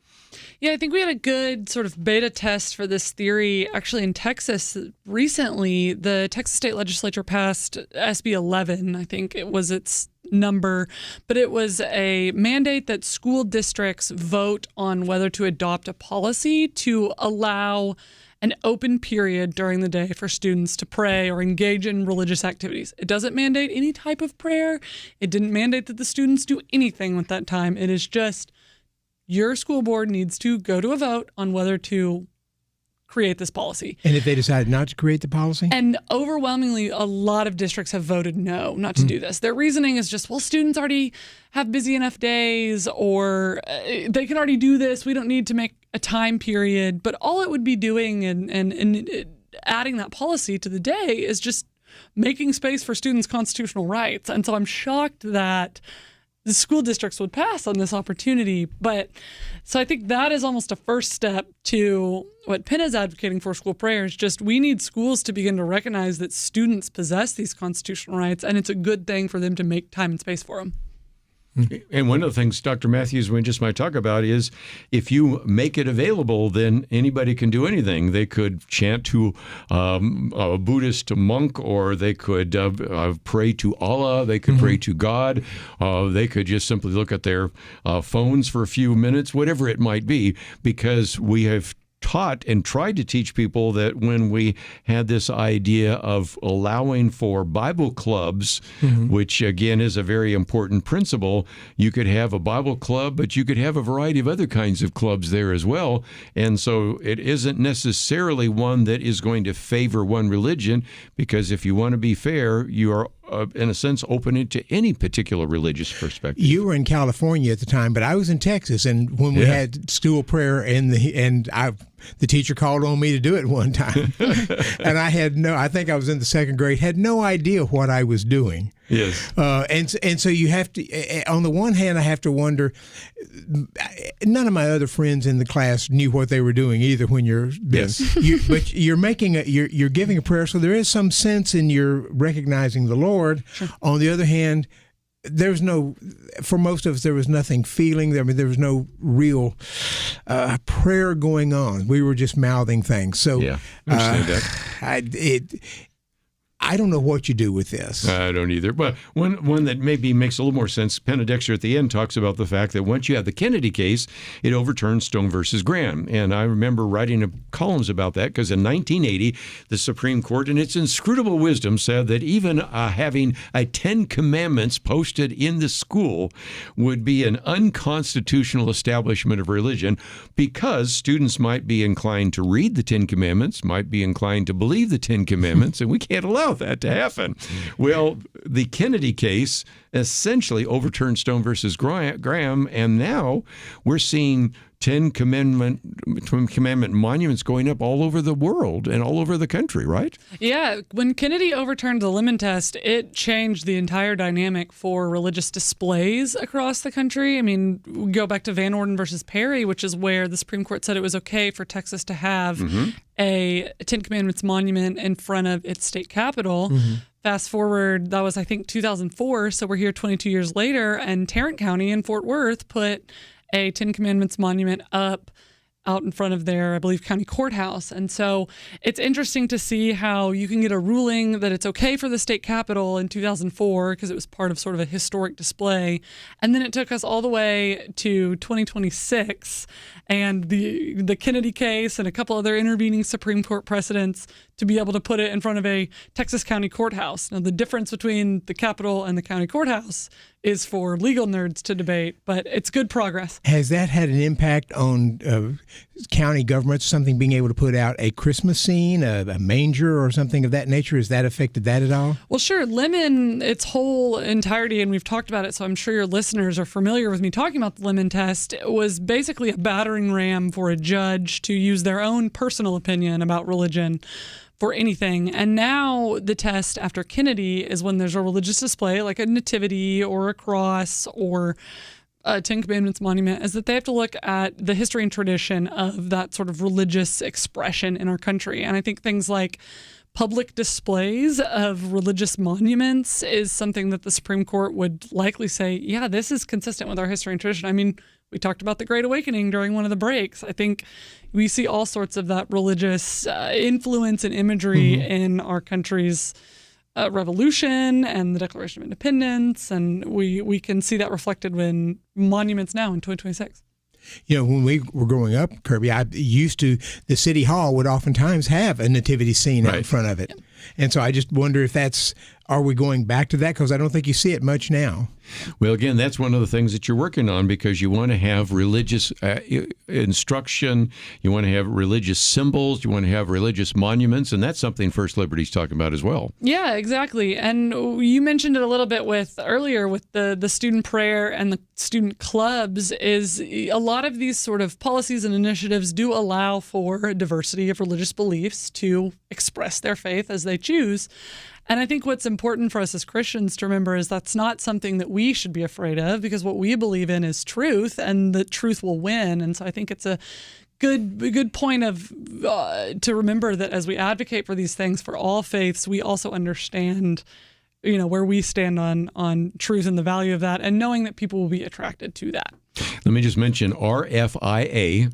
Yeah, I think we had a good sort of beta test for this theory actually in Texas recently. The Texas State Legislature passed SB 11, I think it was its number, but it was a mandate that school districts vote on whether to adopt a policy to allow an open period during the day for students to pray or engage in religious activities. It doesn't mandate any type of prayer. It didn't mandate that the students do anything with that time. It is just, your school board needs to go to a vote on whether to create this policy. And if they decide not to create the policy? And overwhelmingly, a lot of districts have voted no, not to do this. Their reasoning is just, well, students already have busy enough days, or they can already do this. We don't need to make a time period. But all it would be doing and adding that policy to the day is just making space for students' constitutional rights. And so I'm shocked that the school districts would pass on this opportunity. But so I think that is almost a first step to what Penn is advocating for school prayer. Is just, we need schools to begin to recognize that students possess these constitutional rights, and it's a good thing for them to make time and space for them. And one of the things Dr. Matthews we just might talk about is, if you make it available, then anybody can do anything. They could chant to a Buddhist monk, or they could pray to Allah. They could pray to God. They could just simply look at their phones for a few minutes, whatever it might be, because we have taught and tried to teach people that when we had this idea of allowing for Bible clubs, which again is a very important principle, you could have a Bible club, but you could have a variety of other kinds of clubs there as well. And so it isn't necessarily one that is going to favor one religion, because if you want to be fair, you are in a sense, open it to any particular religious perspective. You were in California at the time, but I was in Texas, and when we had school prayer, the teacher called on me to do it one time, and I think I was in the second grade, had no idea what I was doing. Yes. And so you have to, on the one hand, I have to wonder, none of my other friends in the class knew what they were doing either when you're this. Yes. But you're you're giving a prayer, so there is some sense in your recognizing the Lord. Sure. On the other hand, for most of us, there was nothing feeling. I mean, there was no real prayer going on. We were just mouthing things. So yeah, I understand that. I don't know what you do with this. I don't either. But one that maybe makes a little more sense, Penedexter at the end talks about the fact that once you have the Kennedy case, it overturned Stone versus Graham. And I remember writing columns about that, because in 1980, the Supreme Court, in its inscrutable wisdom, said that even having a 10 Commandments posted in the school would be an unconstitutional establishment of religion, because students might be inclined to read the 10 Commandments, might be inclined to believe the 10 Commandments, and we can't allow that to happen. Well, the Kennedy case essentially overturned Stone versus Graham, and now we're seeing 10 Commandment monuments going up all over the world and all over the country, right? Yeah. When Kennedy overturned the Lemon test, it changed the entire dynamic for religious displays across the country. I mean, we go back to Van Orden versus Perry, which is where the Supreme Court said it was okay for Texas to have a 10 Commandments monument in front of its state capitol. Fast forward, that was, I think, 2004, so we're here 22 years later, and Tarrant County in Fort Worth put a 10 Commandments monument up out in front of their, I believe, county courthouse. And so it's interesting to see how you can get a ruling that it's okay for the state capitol in 2004 because it was part of sort of a historic display. And then it took us all the way to 2026 and the Kennedy case and a couple other intervening Supreme Court precedents to be able to put it in front of a Texas county courthouse. Now, the difference between the Capitol and the county courthouse is for legal nerds to debate, but it's good progress. Has that had an impact on county governments, something being able to put out a Christmas scene, a manger or something of that nature? Has that affected that at all? Well, sure. Lemon, its whole entirety, and we've talked about it, so I'm sure your listeners are familiar with me talking about the Lemon test, was basically a battering ram for a judge to use their own personal opinion about religion for anything. And now the test after Kennedy is when there's a religious display like a nativity or a cross or a Ten Commandments monument, is that they have to look at the history and tradition of that sort of religious expression in our country. And I think things like public displays of religious monuments is something that the Supreme Court would likely say, yeah, this is consistent with our history and tradition. I mean, we talked about the Great Awakening during one of the breaks. I think we see all sorts of that religious influence and imagery in our country's revolution and the Declaration of Independence, and we can see that reflected in monuments now in 2026. You know, when we were growing up, Kerby, the city hall would oftentimes have a nativity scene out in front of it. Yep. And so I just wonder if are we going back to that? Because I don't think you see it much now. Well, again, that's one of the things that you're working on because you want to have religious instruction, you want to have religious symbols, you want to have religious monuments, and that's something First Liberty's talking about as well. Yeah, exactly. And you mentioned it a little bit earlier with the student prayer and the student clubs, is a lot of these sort of policies and initiatives do allow for a diversity of religious beliefs to express their faith as they choose. And I think what's important for us as Christians to remember is that's not something that we should be afraid of, because what we believe in is truth, and the truth will win. And so I think it's a good point to remember that as we advocate for these things for all faiths, we also understand, where we stand on truth and the value of that, and knowing that people will be attracted to that. Let me just mention rfia.org,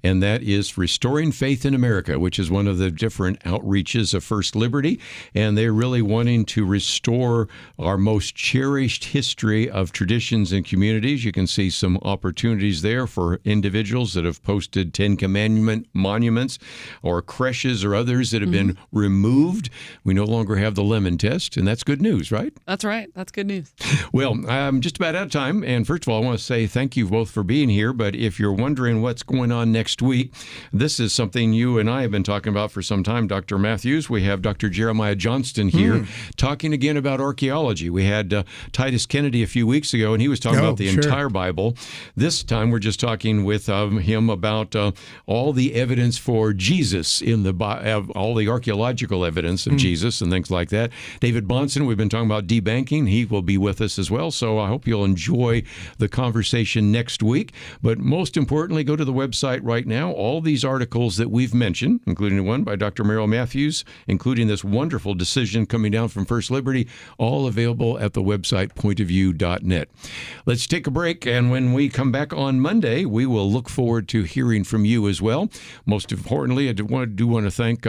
and that is Restoring Faith in America, which is one of the different outreaches of First Liberty, and they're really wanting to restore our most cherished history of traditions and communities. You can see some opportunities there for individuals that have posted Ten Commandment monuments or creches or others that have been removed. We no longer have the lemon test, and that's good news, right? That's right. That's good news. Well, I'm just about out of time, and first of all, I want to say thank you both for being here, but if you're wondering what's going on next week, this is something you and I have been talking about for some time, Dr. Matthews. We have Dr. Jeremiah Johnston here talking again about archaeology. We had Titus Kennedy a few weeks ago, and he was talking about the entire Bible. This time we're just talking with him about all the evidence for Jesus in all the archaeological evidence of Jesus and things like that. David Bonson, we've been talking about debanking. He will be with us as well, so I hope you'll enjoy the conversation next week. But most importantly, go to the website right now. All these articles that we've mentioned, including one by Dr. Merrill Matthews, including this wonderful decision coming down from First Liberty, all available at the website pointofview.net. Let's take a break, and when we come back on Monday, we will look forward to hearing from you as well. Most importantly, I do want to thank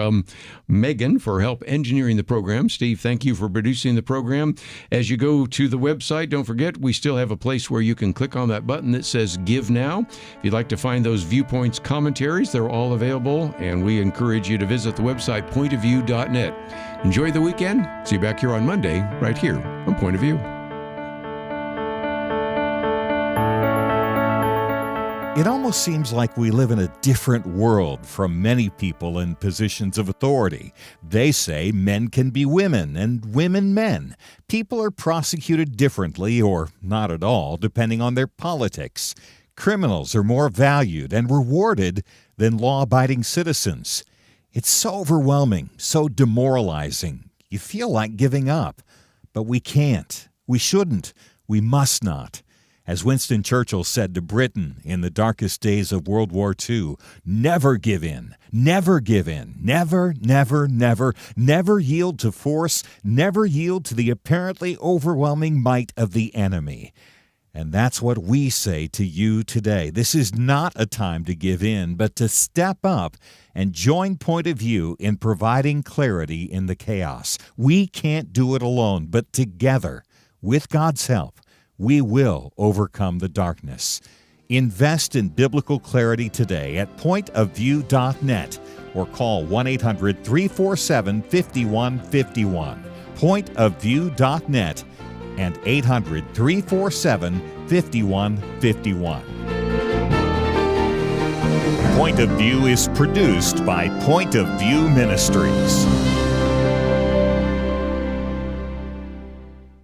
Megan for help engineering the program. Steve, thank you for producing the program. As you go to the website, don't forget, we still have a place where you can click on that button that says Give Now. If you'd like to find those viewpoints commentaries, they're all available, and we encourage you to visit the website pointofview.net. Enjoy the weekend. See you back here on Monday, right here on Point of View. It almost seems like we live in a different world from many people in positions of authority. They say men can be women and women men. People are prosecuted differently or not at all, depending on their politics. Criminals are more valued and rewarded than law-abiding citizens. It's so overwhelming, so demoralizing. You feel like giving up, but we can't. We shouldn't. We must not. As Winston Churchill said to Britain in the darkest days of World War II, never give in, never give in, never, never, never, never yield to force, never yield to the apparently overwhelming might of the enemy. And that's what we say to you today. This is not a time to give in, but to step up and join Point of View in providing clarity in the chaos. We can't do it alone, but together, with God's help, we will overcome the darkness. Invest in biblical clarity today at pointofview.net or call 1-800-347-5151. Pointofview.net and 800-347-5151. Point of View is produced by Point of View Ministries.